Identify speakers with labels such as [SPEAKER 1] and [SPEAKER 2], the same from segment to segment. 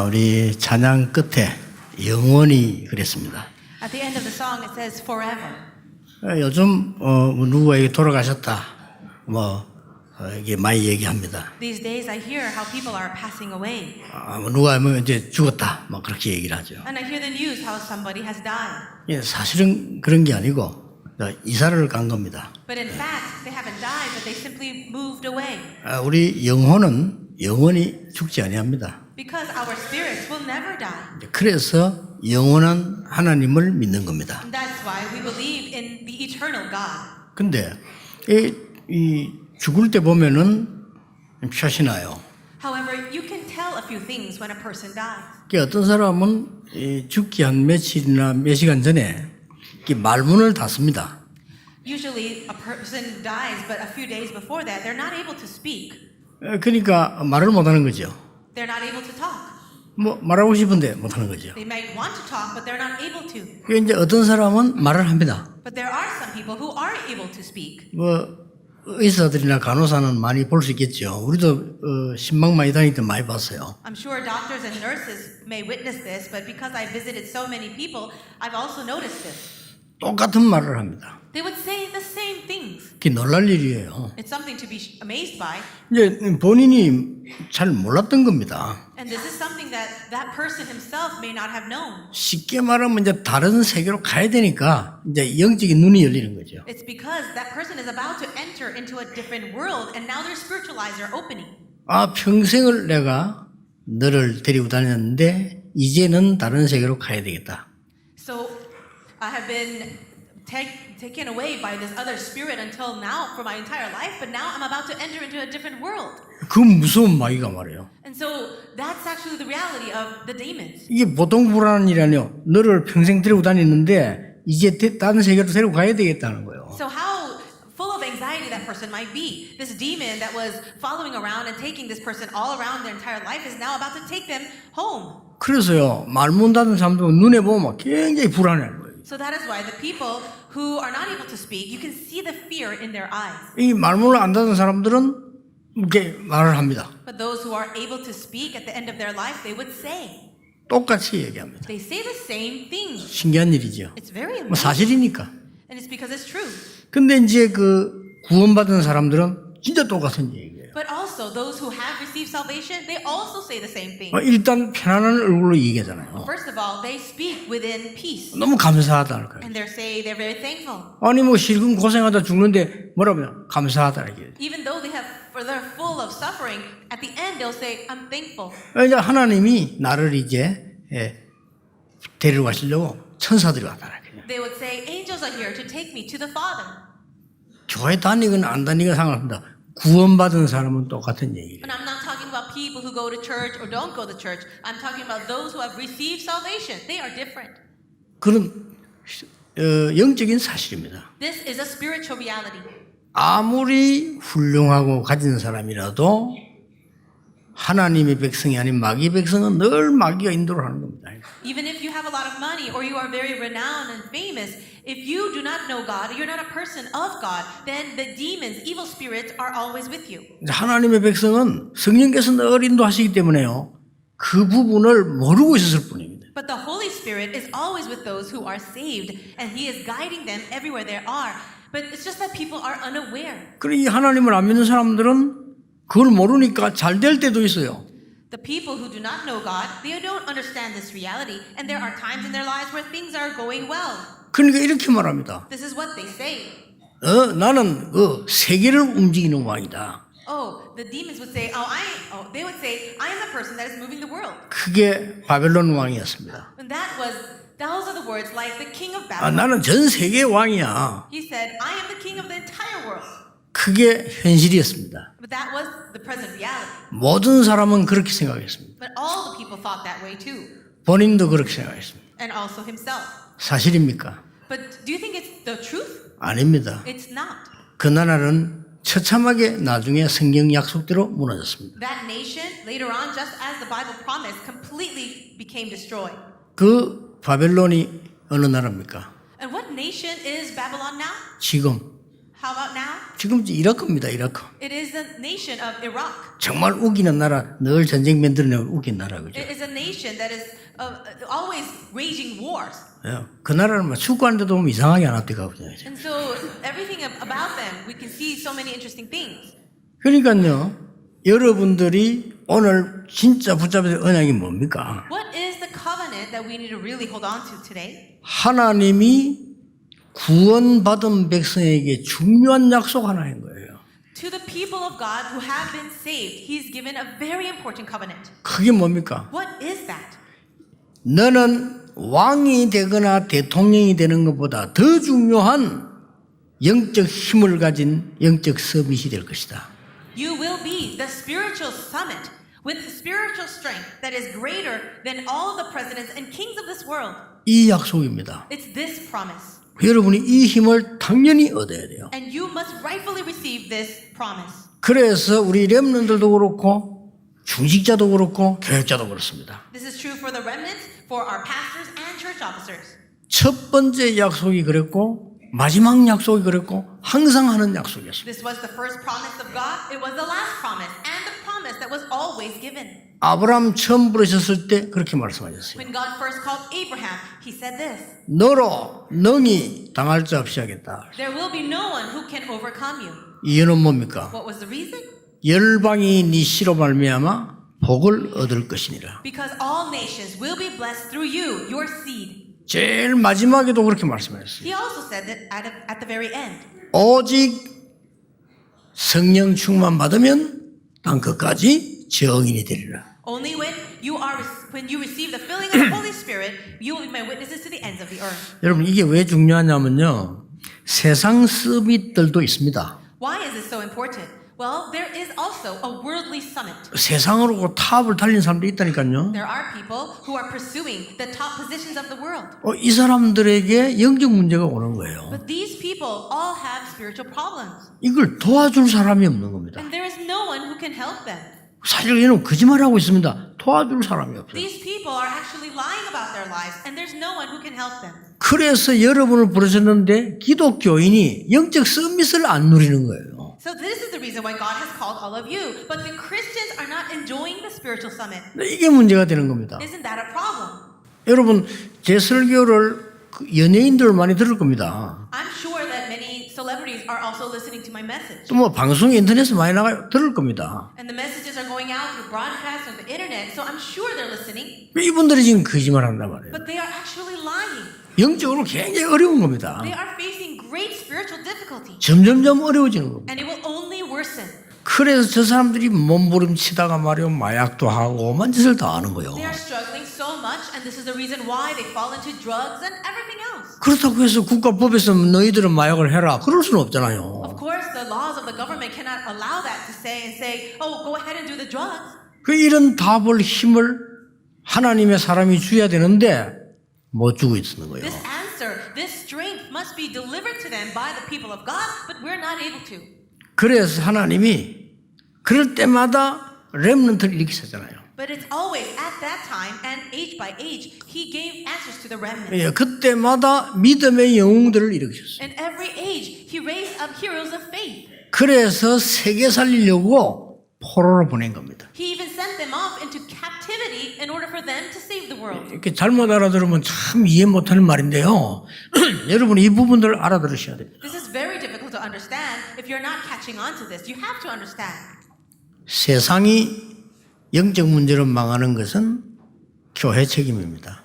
[SPEAKER 1] 우리 찬양 끝에 영원히 그랬습니다.
[SPEAKER 2] At the end of the song, it says forever.
[SPEAKER 1] 요즘 누구에게 돌아가셨다 이게 많이 얘기합니다.
[SPEAKER 2] These days, I hear how people are passing away,
[SPEAKER 1] 누가 이제 죽었다 그렇게 얘기를 하죠.
[SPEAKER 2] and I hear the news how somebody has died.
[SPEAKER 1] 예, 사실은 그런 게 아니고 이사를 간 겁니다.
[SPEAKER 2] But in fact, they haven't died, but they simply moved away.
[SPEAKER 1] 우리 영혼은 영원히 죽지 아니합니다.
[SPEAKER 2] Because our spirits will never die.
[SPEAKER 1] 그래서 영원한 하나님을 믿는 겁니다.
[SPEAKER 2] And that's why we believe in the eternal God.
[SPEAKER 1] 근데 이 죽을 때 보면은 표시 나요.
[SPEAKER 2] However, you can tell a few things when a person dies.
[SPEAKER 1] 어떤 사람은 죽기 한 며칠이나 몇 시간 전에 말문을 닫습니다.
[SPEAKER 2] Usually, a person dies, but a few days before that, they're not able to speak.
[SPEAKER 1] 그러니까 말을 못하는 거죠.
[SPEAKER 2] They're not able to talk.
[SPEAKER 1] 말하고 싶은데 못하는 거죠.
[SPEAKER 2] They might want to talk, but they're not able to.
[SPEAKER 1] 이제 어떤 사람은 말을 합니다.
[SPEAKER 2] But there are some people who are able to speak.
[SPEAKER 1] 의사들이나 간호사는 많이 볼 수 있겠죠. 우리도 신방 많이 다닐 때 많이 봤어요.
[SPEAKER 2] I'm sure doctors and nurses may witness this, but because I visited so many people, I've also noticed this.
[SPEAKER 1] 똑같은 말을 합니다.
[SPEAKER 2] They would say the same things.
[SPEAKER 1] 그게 놀랄 일이에요.
[SPEAKER 2] It's something to be amazed by.
[SPEAKER 1] 이제 본인이 잘 몰랐던 겁니다.
[SPEAKER 2] And this is something that that person himself may not have known.
[SPEAKER 1] 쉽게 말하면 이제 다른 세계로 가야 되니까 이제 영적인 눈이 열리는 거죠.
[SPEAKER 2] It's because that person is about to enter into a different world, and now their spiritual eyes are opening.
[SPEAKER 1] 평생을 내가 너를 데리고 다녔는데 이제는 다른 세계로 가야 되겠다.
[SPEAKER 2] So I have been taken away by this other spirit until now for my entire life, but now I'm about to enter into a different world.
[SPEAKER 1] 그 무서운 마귀가 말이에요.
[SPEAKER 2] And so that's actually the reality of the demons.
[SPEAKER 1] 이게 보통 불안한 일이 아니요. 너를 평생 데리고 다녔는데 이제 다른 세계로 데리고 가야 되겠다는 거예요.
[SPEAKER 2] So how full of anxiety that person might be. This demon that was following around and taking this person all around their entire life is now about to take them home.
[SPEAKER 1] 그래서요. 말 못 닫는 사람도 눈에 보면 굉장히 불안해하는 거예요.
[SPEAKER 2] So that is why the people who are not able to speak, you can see the fear in their eyes.
[SPEAKER 1] 이 말문을 안 닫은 사람들은 이렇게 말을 합니다.
[SPEAKER 2] But those who are able to speak at the end of their life, they would say.
[SPEAKER 1] 똑같이 얘기합니다.
[SPEAKER 2] They say the same thing.
[SPEAKER 1] 신기한 일이죠.
[SPEAKER 2] It's very amazing.
[SPEAKER 1] 사실이니까.
[SPEAKER 2] And it's because it's true.
[SPEAKER 1] 근데 이제 구원받은 사람들은 진짜 똑같은 얘기예요.
[SPEAKER 2] But also, those who have received salvation, they also say the same thing.
[SPEAKER 1] 일단 편안한 얼굴로 얘기하잖아요.
[SPEAKER 2] First of all, they speak within peace.
[SPEAKER 1] 너무 감사하다는 거예요.
[SPEAKER 2] And they're very thankful.
[SPEAKER 1] 아니 실금 고생하다 죽는데 뭐라고요? 감사하다 이게.
[SPEAKER 2] Even though they're full of suffering, at the end they'll say, I'm thankful.
[SPEAKER 1] 이제 하나님이 나를 이제 데리러 가시려고 천사들이 왔다.
[SPEAKER 2] They would say, angels are here to take me to the Father.
[SPEAKER 1] 교회 다니건 안 다니건 상관없습니다. 구원받은 사람은 똑같은 얘기예요.
[SPEAKER 2] And I'm not talking about people who go to church or don't go to church. I'm talking about those who have received salvation. They are different.
[SPEAKER 1] 그런 영적인 사실입니다.
[SPEAKER 2] This is a spiritual reality.
[SPEAKER 1] 아무리 훌륭하고 가진 사람이라도 하나님의 백성이 아닌 마귀 백성은 늘 마귀가 인도를 하는 겁니다.
[SPEAKER 2] Even if you have a lot of money or you are very renowned and famous, if you do not know God, you're not a person of God, then the demons, evil spirits are always with you.
[SPEAKER 1] 하나님의 백성은 성령께서 늘 인도하시기 때문에요. 그 부분을 모르고 있었을 뿐입니다.
[SPEAKER 2] But the Holy Spirit is always with those who are saved, and He is guiding them everywhere they are. But it's just that people are unaware.
[SPEAKER 1] 그리고 이 하나님을 안 믿는 사람들은 그걸 모르니까 잘 될 때도 있어요.
[SPEAKER 2] The people who do not know God, they don't understand this reality, and there are times in their lives where things are going well.
[SPEAKER 1] 그러니까 이렇게 말합니다.
[SPEAKER 2] This is what they say.
[SPEAKER 1] 나는 세계를 움직이는 왕이다.
[SPEAKER 2] Oh, the demons would say, they would say, I am the person that is moving the world.
[SPEAKER 1] 그게 바벨론 왕이었습니다.
[SPEAKER 2] And those are the words like the king of Babylon.
[SPEAKER 1] 나는 전 세계 왕이야.
[SPEAKER 2] He said, I am the king of the entire world.
[SPEAKER 1] 그게 현실이었습니다.
[SPEAKER 2] But that was the present reality.
[SPEAKER 1] 모든 사람은 그렇게 생각했습니다.
[SPEAKER 2] But all the people thought that way too.
[SPEAKER 1] 본인도 그렇게 생각했습니다.
[SPEAKER 2] And also himself.
[SPEAKER 1] 사실입니까?
[SPEAKER 2] But do you think it's the truth?
[SPEAKER 1] 아닙니다.
[SPEAKER 2] It's not.
[SPEAKER 1] 그 나라는 처참하게 나중에 성경 약속대로 무너졌습니다.
[SPEAKER 2] That nation, later on, just as the Bible promised, completely became destroyed.
[SPEAKER 1] 그 바벨론이 어느 나라입니까?
[SPEAKER 2] And what nation is Babylon now?
[SPEAKER 1] 지금
[SPEAKER 2] How about now?
[SPEAKER 1] 지금 이라크입니다. 이라크.
[SPEAKER 2] It is the nation of Iraq.
[SPEAKER 1] 정말 우기는 나라, 늘 전쟁 만들어내는 우긴 나라 그죠?
[SPEAKER 2] It is a nation that is always waging wars.
[SPEAKER 1] 예, 그 나라는 막 축구하는데도 보면 이상하게 안 합니까?
[SPEAKER 2] And so everything about them, we can see so many interesting things.
[SPEAKER 1] 그러니까요, 여러분들이 오늘 진짜 붙잡을 언약이 뭡니까?
[SPEAKER 2] What is the covenant that we need to really hold on to today?
[SPEAKER 1] 하나님이 구원받은 백성에게 중요한 약속 하나인 거예요.
[SPEAKER 2] To the people of God who have been saved, He's given a very important covenant.
[SPEAKER 1] 그게 뭡니까?
[SPEAKER 2] What is that?
[SPEAKER 1] 너는 왕이 되거나 대통령이 되는 것보다 더 중요한 영적 힘을 가진 영적 서밋이 될 것이다.
[SPEAKER 2] You will be the spiritual summit with spiritual strength that is greater than all of the presidents and kings of this world.
[SPEAKER 1] 이 약속입니다.
[SPEAKER 2] It's this promise.
[SPEAKER 1] 여러분이 이 힘을 당연히 얻어야 돼요.
[SPEAKER 2] And you must rightfully receive this promise.
[SPEAKER 1] 그래서 우리 렘넌들도 그렇고 중직자도 그렇고 교육자도 그렇습니다.
[SPEAKER 2] This is true for the remnants, for our pastors and church officers.
[SPEAKER 1] 첫 번째 약속이 그랬고 마지막 약속이 그랬고 항상 하는 약속이었습니다.
[SPEAKER 2] This was the first promise of God. It was the last promise and the promise that was always given.
[SPEAKER 1] 아브라함 처음 부르셨을 때 그렇게 말씀하셨어요.
[SPEAKER 2] When God first called Abraham, He said this.
[SPEAKER 1] 너로 능히 당할 자 없이 하겠다.
[SPEAKER 2] There will be no one who can overcome you.
[SPEAKER 1] 이유는 뭡니까?
[SPEAKER 2] What was the reason?
[SPEAKER 1] 열방이 네 씨로 말미암아 복을 얻을 것이니라.
[SPEAKER 2] Because all nations will be blessed through you, your seed.
[SPEAKER 1] 제일 마지막에도 그렇게 말씀하셨어요.
[SPEAKER 2] He also said that at the very end.
[SPEAKER 1] 오직 성령 충만 받으면 땅 끝까지 정인이 되리라.
[SPEAKER 2] Only when you receive the filling of the Holy Spirit, you will be my witnesses to the ends of the earth.
[SPEAKER 1] 여러분 이게 왜 중요하냐면요. 세상 서밋들도 있습니다.
[SPEAKER 2] Why is this so important? Well, there is also a worldly summit.
[SPEAKER 1] 세상으로 탑을 달린 사람들이 있다니까요.
[SPEAKER 2] There are people who are pursuing the top positions of the world.
[SPEAKER 1] 이 사람들에게 영적 문제가 오는 거예요.
[SPEAKER 2] But these people all have spiritual problems.
[SPEAKER 1] 이걸 도와줄 사람이 없는 겁니다.
[SPEAKER 2] And there is no one who can help them.
[SPEAKER 1] 사실 얘는 거짓말하고 있습니다. 도와줄 사람이 없어요.
[SPEAKER 2] These people are actually lying about their lives, and there's no one who can help them.
[SPEAKER 1] 그래서 여러분을 부르셨는데 기독교인이 영적 서밋을 안 누리는 거예요.
[SPEAKER 2] So this is the reason why God has called all of you. But the Christians are not enjoying the spiritual summit.
[SPEAKER 1] 이게 문제가 되는 겁니다.
[SPEAKER 2] Isn't that a problem?
[SPEAKER 1] 여러분 제 설교를 연예인들 많이 들을 겁니다.
[SPEAKER 2] I'm sure that many celebrities are also listening to my message.
[SPEAKER 1] 또 뭐 방송에 인터넷에 많이 나가 들을 겁니다.
[SPEAKER 2] And the messages are going out through broadcast on the internet, so I'm sure they're listening.
[SPEAKER 1] 이분들이 지금 거짓말한단 말이에요.
[SPEAKER 2] But they are actually lying.
[SPEAKER 1] 영적으로 굉장히 어려운 겁니다.
[SPEAKER 2] They are facing great spiritual difficulty.
[SPEAKER 1] 점점점 어려워지는 겁니다.
[SPEAKER 2] And it will only worsen.
[SPEAKER 1] 그래서 저 사람들이 몸부림치다가 말이요 마약도 하고 오만 짓을 다 하는 거예요.
[SPEAKER 2] They are struggling so much, and this is the reason why they fall into drugs and everything else.
[SPEAKER 1] 그렇다고 해서 국가법에서 너희들은 마약을 해라 그럴 수는 없잖아요.
[SPEAKER 2] Of course, the laws of the government cannot allow that to say, oh, go ahead and do the drugs.
[SPEAKER 1] 그 이런 답을 힘을 하나님의 사람이 줘야 되는데 못 주고 있는 거예요.
[SPEAKER 2] This answer, this strength must be delivered to them by the people of God, but we're not able to.
[SPEAKER 1] 그래서 하나님이 그럴 때마다 렘넌트를 일으키셨잖아요.
[SPEAKER 2] But it's always at that time and age by age, He gave answers to the remnant.
[SPEAKER 1] 예, 그때마다 믿음의 영웅들을 일으키셨어요.
[SPEAKER 2] In every age, He raised up heroes of faith.
[SPEAKER 1] 그래서 세계 살리려고 포로로 보낸 겁니다.
[SPEAKER 2] He even sent them off into captivity in order for them to save the world.
[SPEAKER 1] 이렇게 잘못 알아들으면 참 이해 못하는 말인데요. 여러분 이 부분들을 알아들으셔야 돼요.
[SPEAKER 2] This is very difficult to understand. If you're not catching on to this, you have to understand.
[SPEAKER 1] 세상이 영적 문제로 망하는 것은 교회 책임입니다.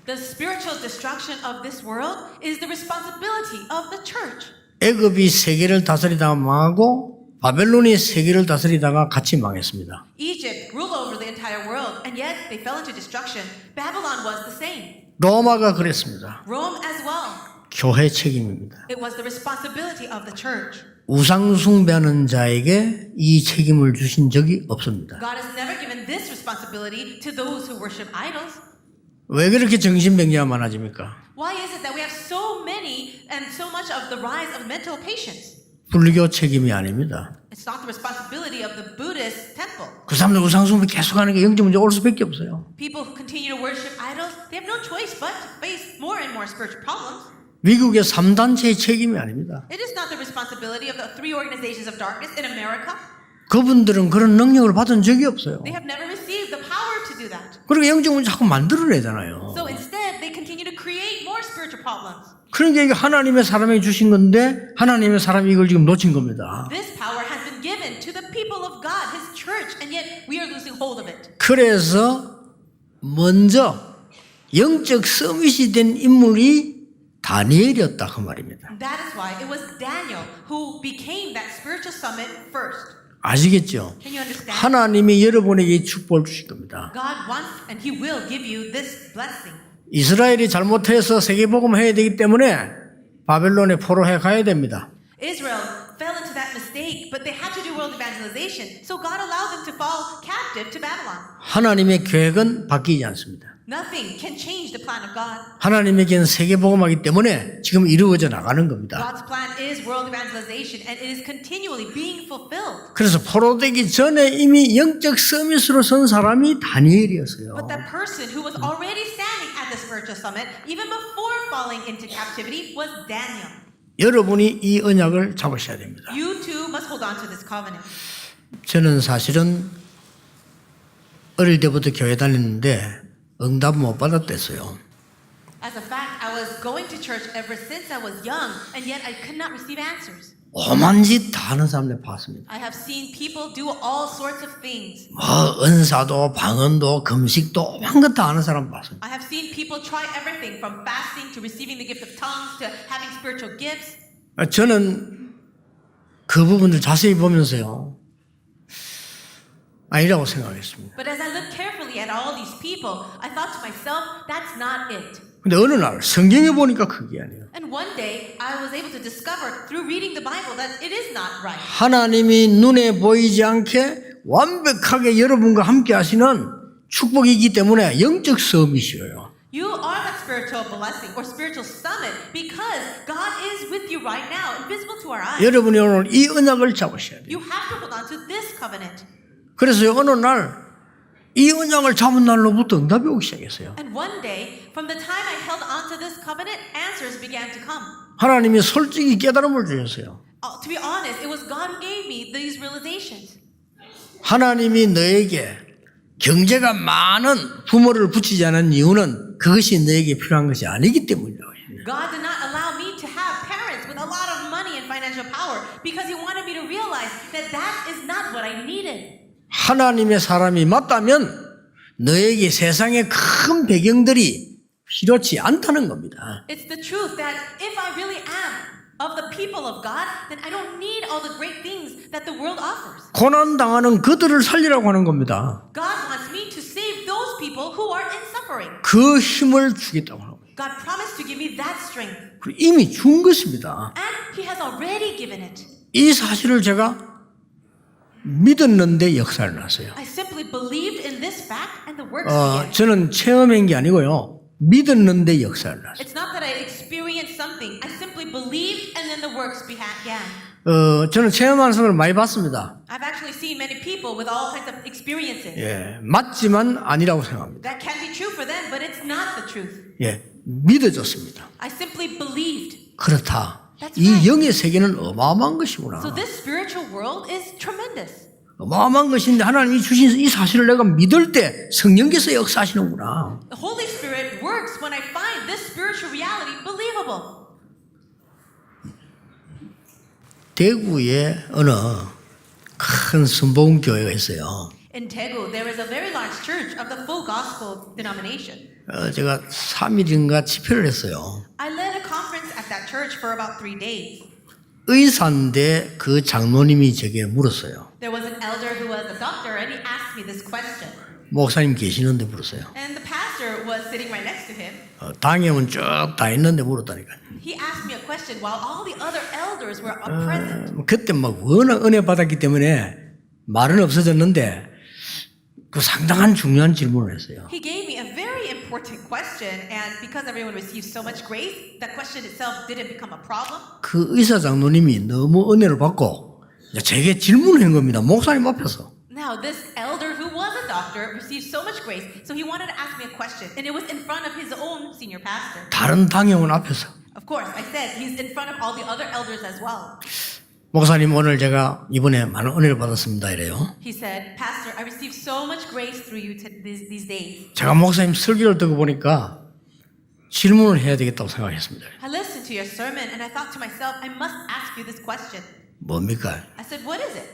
[SPEAKER 2] The spiritual destruction of this world is the responsibility of the church.
[SPEAKER 1] 애굽이 세계를 다스리다가 망하고 바벨론이 세계를 다스리다가 같이 망했습니다.
[SPEAKER 2] Egypt ruled over the entire world, and yet they fell into destruction. Babylon was the same.
[SPEAKER 1] 로마가 그랬습니다.
[SPEAKER 2] Rome as well.
[SPEAKER 1] 교회 책임입니다.
[SPEAKER 2] It was the responsibility of the church.
[SPEAKER 1] 우상 숭배하는 자에게 이 책임을 주신 적이 없습니다.
[SPEAKER 2] God has never given this responsibility to those who worship idols.
[SPEAKER 1] 왜 그렇게 정신병자가 많아집니까?
[SPEAKER 2] Why is it that we have so many and so much of the rise of mental patients?
[SPEAKER 1] 불교 책임이 아닙니다.
[SPEAKER 2] It's not the responsibility of the Buddhist temple.
[SPEAKER 1] 그 사람들 우상 숭배 계속하는 게 영적 문제가 올 수밖에 없어요.
[SPEAKER 2] People who continue to worship idols, they have no choice but to face more and more spiritual problems.
[SPEAKER 1] 미국의 3단체의 책임이 아닙니다.
[SPEAKER 2] It is not the responsibility of the three organizations of darkness in America.
[SPEAKER 1] 그분들은 그런 능력을 받은 적이 없어요.
[SPEAKER 2] They have never received the power to do that.
[SPEAKER 1] 그리고 영적 문제 자꾸 만들어내잖아요.
[SPEAKER 2] So instead, they continue to create more spiritual problems.
[SPEAKER 1] 그러니까 이게 하나님의 사람에게 주신 건데 하나님의 사람이 이걸 지금 놓친 겁니다.
[SPEAKER 2] This power has been given to the people of God, His church, and yet we are losing hold of it.
[SPEAKER 1] 그래서 먼저 영적 서밋이 된 인물이 다니엘이었다 그 말입니다.
[SPEAKER 2] That is why it was Daniel who became that spiritual summit first.
[SPEAKER 1] 아시겠죠?
[SPEAKER 2] Can you understand?
[SPEAKER 1] 하나님이 여러분에게 이 축복을 주실 겁니다.
[SPEAKER 2] God wants and He will give you this blessing.
[SPEAKER 1] 이스라엘이 잘못해서 세계복음 해야 되기 때문에 바벨론에 포로해 가야 됩니다.
[SPEAKER 2] Israel fell into that mistake, but they had to do world evangelization. So God allowed them to fall captive to Babylon.
[SPEAKER 1] 하나님의 계획은 바뀌지 않습니다.
[SPEAKER 2] Nothing can change the plan of God.
[SPEAKER 1] 하나님에게는 세계복음하기 때문에 지금 이루어져 나가는 겁니다.
[SPEAKER 2] God's plan is world evangelization, and it is continually being fulfilled.
[SPEAKER 1] 그래서 포로되기 전에 이미 영적 서밋으로 선 사람이 다니엘이었어요.
[SPEAKER 2] But that person who was already standing at the spiritual summit, even before falling into captivity, was Daniel.
[SPEAKER 1] 여러분이 이 언약을 잡으셔야 됩니다.
[SPEAKER 2] You too must hold on to this covenant.
[SPEAKER 1] 저는 사실은 어릴 때부터 교회 다녔는데 응답 못 받았댔어요.
[SPEAKER 2] As a fact, I was going to church ever since I was young, and yet I could not receive answers.
[SPEAKER 1] 오만 짓 다 하는 사람들 봤습니다.
[SPEAKER 2] I have seen people do all sorts of things.
[SPEAKER 1] 뭐 은사도 방언도 금식도 한 것 다 하는 사람 봤습니다.
[SPEAKER 2] I have seen people try everything from fasting to receiving the gift of tongues to having spiritual gifts.
[SPEAKER 1] 저는 그 부분들 자세히 보면서요. 아니라고 생각했습니다.
[SPEAKER 2] But as I looked carefully at all these people, I thought to myself, that's not it.
[SPEAKER 1] 근데 어느 날 성경에 보니까 그게 아니에요.
[SPEAKER 2] And one day, I was able to discover through reading the Bible that it is not right.
[SPEAKER 1] 하나님이 눈에 보이지 않게 완벽하게 여러분과 함께 하시는 축복이기 때문에 영적 서밋이에요.
[SPEAKER 2] You are that spiritual blessing or spiritual summit because God is with you right now, invisible to our eyes.
[SPEAKER 1] 여러분이 오늘 이 언약을 잡으셔야 돼요.
[SPEAKER 2] You have to hold on to this covenant.
[SPEAKER 1] 그래서 어느 날 이 언약을 잡은 날로부터 응답이 오기 시작했어요.
[SPEAKER 2] And one day, from the time I held on to this covenant, answers began to come.
[SPEAKER 1] 하나님이 솔직히 깨달음을 주셨어요.
[SPEAKER 2] To be honest, it was God who gave me these realizations.
[SPEAKER 1] 하나님이 너에게 경제가 많은 부모를 붙이지 않은 이유는 그것이 너에게 필요한 것이 아니기 때문이라고 해요.
[SPEAKER 2] God did not allow me to have parents with a lot of money and financial power because He wanted me to realize that that is not what I needed.
[SPEAKER 1] 하나님의 사람이 맞다면 너에게 세상의 큰 배경들이 필요치 않다는 겁니다.
[SPEAKER 2] It's the truth that if I really am of the people of God, then I don't need all the great things that the world offers.
[SPEAKER 1] 고난당하는 그들을 살리라고 하는 겁니다.
[SPEAKER 2] God wants me to save those people who are in suffering.
[SPEAKER 1] 그 힘을 주겠다고 하는 거예요.
[SPEAKER 2] God promised to give me that strength.
[SPEAKER 1] 그리고 이미 준 것입니다.
[SPEAKER 2] And He has already given it.
[SPEAKER 1] 이 사실을 제가 믿었는데 역사를 났어요.
[SPEAKER 2] I simply believed in this fact and the works began.
[SPEAKER 1] 저는 체험한 게 아니고요. 믿었는데 역사를 났어요.
[SPEAKER 2] It's not that I experienced something. I simply believed and then the works began.
[SPEAKER 1] 저는 체험하는 사람을 많이 봤습니다.
[SPEAKER 2] I've actually seen many people with all kinds of experiences.
[SPEAKER 1] 예, 맞지만 아니라고 생각합니다.
[SPEAKER 2] That can be true for them, but it's not the truth.
[SPEAKER 1] 예, 믿어졌습니다.
[SPEAKER 2] I simply believed.
[SPEAKER 1] 그렇다.
[SPEAKER 2] That's
[SPEAKER 1] 이
[SPEAKER 2] right.
[SPEAKER 1] 영의 세계는 어마어마한 것이구나.
[SPEAKER 2] So this spiritual world is tremendous.
[SPEAKER 1] 어마어마한 것인데 하나님이 주신 이 사실을 내가 믿을 때 성령께서 역사하시는구나.
[SPEAKER 2] The Holy Spirit works when I find this spiritual reality believable.
[SPEAKER 1] 대구에 어느 큰 순복음 교회가 있어요.
[SPEAKER 2] In Daegu, there is a very large church of the full gospel denomination.
[SPEAKER 1] 제가 3일인가 집회를 했어요.
[SPEAKER 2] I led a conference at that church for about 3 days.
[SPEAKER 1] 의사인데 그 장로님이 제게 물었어요.
[SPEAKER 2] There was an elder who was a doctor, and he asked me this question.
[SPEAKER 1] 목사님 계시는데 물었어요.
[SPEAKER 2] And the pastor was sitting right next to him.
[SPEAKER 1] 당회는 쭉 다 있는데 물었다니까요.
[SPEAKER 2] He asked me a question while all the other elders were present.
[SPEAKER 1] 그때 막 워낙 은혜 받았기 때문에 말은 없어졌는데 그 상당한 중요한 질문을 했어요.
[SPEAKER 2] He gave me a very important question, and because everyone received so much grace, that question itself didn't become a problem.
[SPEAKER 1] 그 의사 장로님이 너무 은혜를 받고 제게 질문을 한 겁니다. 목사님 앞에서.
[SPEAKER 2] Now, this elder who was a doctor received so much grace, so he wanted to ask me a question, and it was in front of his own senior pastor.
[SPEAKER 1] 다른 당회원 앞에서.
[SPEAKER 2] Of course, I said he's in front of all the other elders as well.
[SPEAKER 1] 목사님 오늘 제가 이번에 많은 은혜를 받았습니다 이래요.
[SPEAKER 2] He said, Pastor, I received so much grace through you these days.
[SPEAKER 1] 제가 목사님 설교를 듣고 보니까 질문을 해야 되겠다고 생각했습니다.
[SPEAKER 2] I listened to your sermon and I thought to myself, I must ask you this question.
[SPEAKER 1] 뭡니까?
[SPEAKER 2] I said, what is it?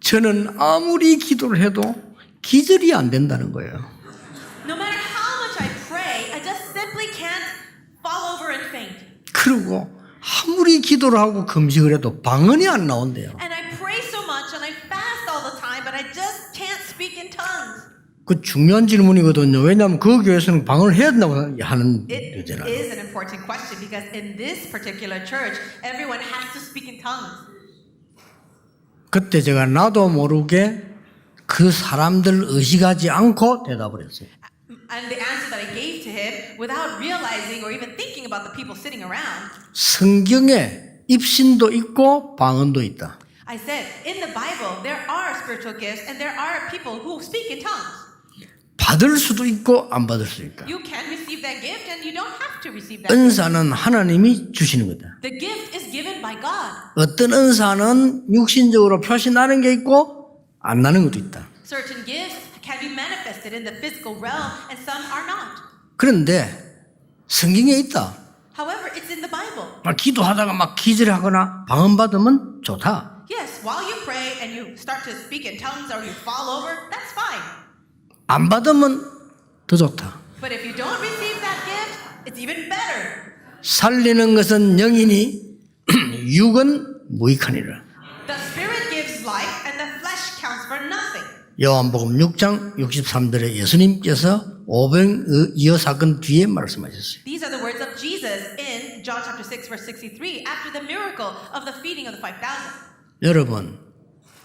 [SPEAKER 1] 저는 아무리 기도를 해도 기절이 안 된다는 거예요.
[SPEAKER 2] No matter how much I pray, I just simply can't fall over and faint.
[SPEAKER 1] 그리고 아무리 기도를 하고 금식을 해도 방언이 안 나온대요.
[SPEAKER 2] And I pray so much and I fast all the time, but I just can't speak in tongues.
[SPEAKER 1] 그 중요한 질문이거든요. 왜냐하면 그 교회에서는 방언을 해야 된다고 하는
[SPEAKER 2] It
[SPEAKER 1] 거잖아요.
[SPEAKER 2] is an important question because in this particular church, everyone has to speak in tongues.
[SPEAKER 1] 그때 제가 나도 모르게 그 사람들 의식하지 않고 대답을 했어요.
[SPEAKER 2] And the answer that I gave to him, without realizing or even thinking about the people sitting around,
[SPEAKER 1] 성경에 입신도 있고 방언도 있다.
[SPEAKER 2] I said, in the Bible, there are spiritual gifts and there are people who speak in tongues.
[SPEAKER 1] 받을 수도 있고 안 받을 수도 있다.
[SPEAKER 2] You can receive that gift and you don't have to receive that gift.
[SPEAKER 1] 은사는 하나님이 주시는 거다.
[SPEAKER 2] The gift is given by God.
[SPEAKER 1] 어떤 은사는 육신적으로 표시 나는 게 있고 안 나는 것도 있다.
[SPEAKER 2] Certain gifts can be manifested in the physical realm and some are not.
[SPEAKER 1] 그런데 성경에 있다.
[SPEAKER 2] However, it's in the Bible.
[SPEAKER 1] 막 기도하다가 막 기절하거나 방언 받으면 좋다.
[SPEAKER 2] Yes, while you pray and you start to speak in tongues or you fall over, that's fine.
[SPEAKER 1] 안 받으면 더 좋다.
[SPEAKER 2] But if you don't receive that gift, it's even better.
[SPEAKER 1] 살리는 것은 영이니 육은 무익하니라.
[SPEAKER 2] The Spirit gives life and the flesh counts for nothing.
[SPEAKER 1] 요한복음 6장 63절에 예수님께서 오병이어 사건 뒤에 말씀하셨어요.
[SPEAKER 2] These are the words of Jesus in John chapter 6 verse 63 after the miracle of the feeding of the 5,000.
[SPEAKER 1] 여러분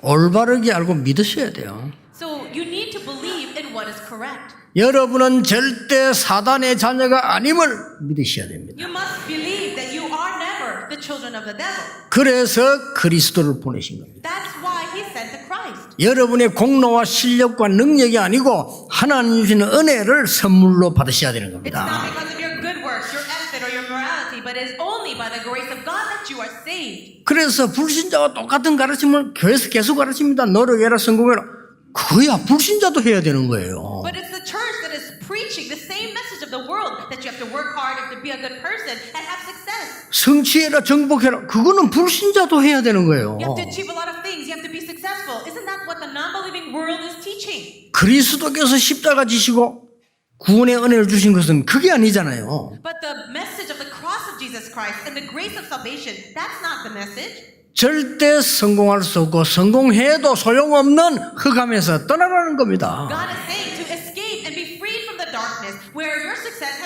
[SPEAKER 1] 올바르게 알고 믿으셔야 돼요.
[SPEAKER 2] So you need to believe in what is correct.
[SPEAKER 1] 여러분은 절대 사단의 자녀가 아님을 믿으셔야 됩니다.
[SPEAKER 2] You must believe that you are never the children of the devil.
[SPEAKER 1] 그래서 그리스도를 보내신 겁니다.
[SPEAKER 2] That's why he sent the Christ.
[SPEAKER 1] 여러분의 공로와 실력과 능력이 아니고 하나님 주시는 은혜를 선물로 받으셔야 되는
[SPEAKER 2] It's
[SPEAKER 1] 겁니다.
[SPEAKER 2] not because of your good works, your effort, or your morality, but it's only by the grace of God that you are saved.
[SPEAKER 1] 그래서 불신자와 똑같은 가르침을 교회에서 계속 가르칩니다. 노력해라 성공해라. 그야 불신자도 해야 되는 거예요.
[SPEAKER 2] But it's the church that is preaching the same message of the world that you have to work hard, you have to be a good person, and have success.
[SPEAKER 1] 성취해라 정복해라. 그거는 불신자도 해야 되는 거예요.
[SPEAKER 2] You have to achieve a lot of things, you have to be successful. Isn't that what the non-believing world is teaching?
[SPEAKER 1] 그리스도께서 십자가 지시고 구원의 은혜를 주신 것은 그게 아니잖아요.
[SPEAKER 2] But the message of the cross of Jesus Christ and the grace of salvation, that's not the message.
[SPEAKER 1] 절대 성공할 수 없고 성공해도 소용없는 흑암에서 떠나라는 겁니다.
[SPEAKER 2] God is saying to escape and be freed from the darkness where your success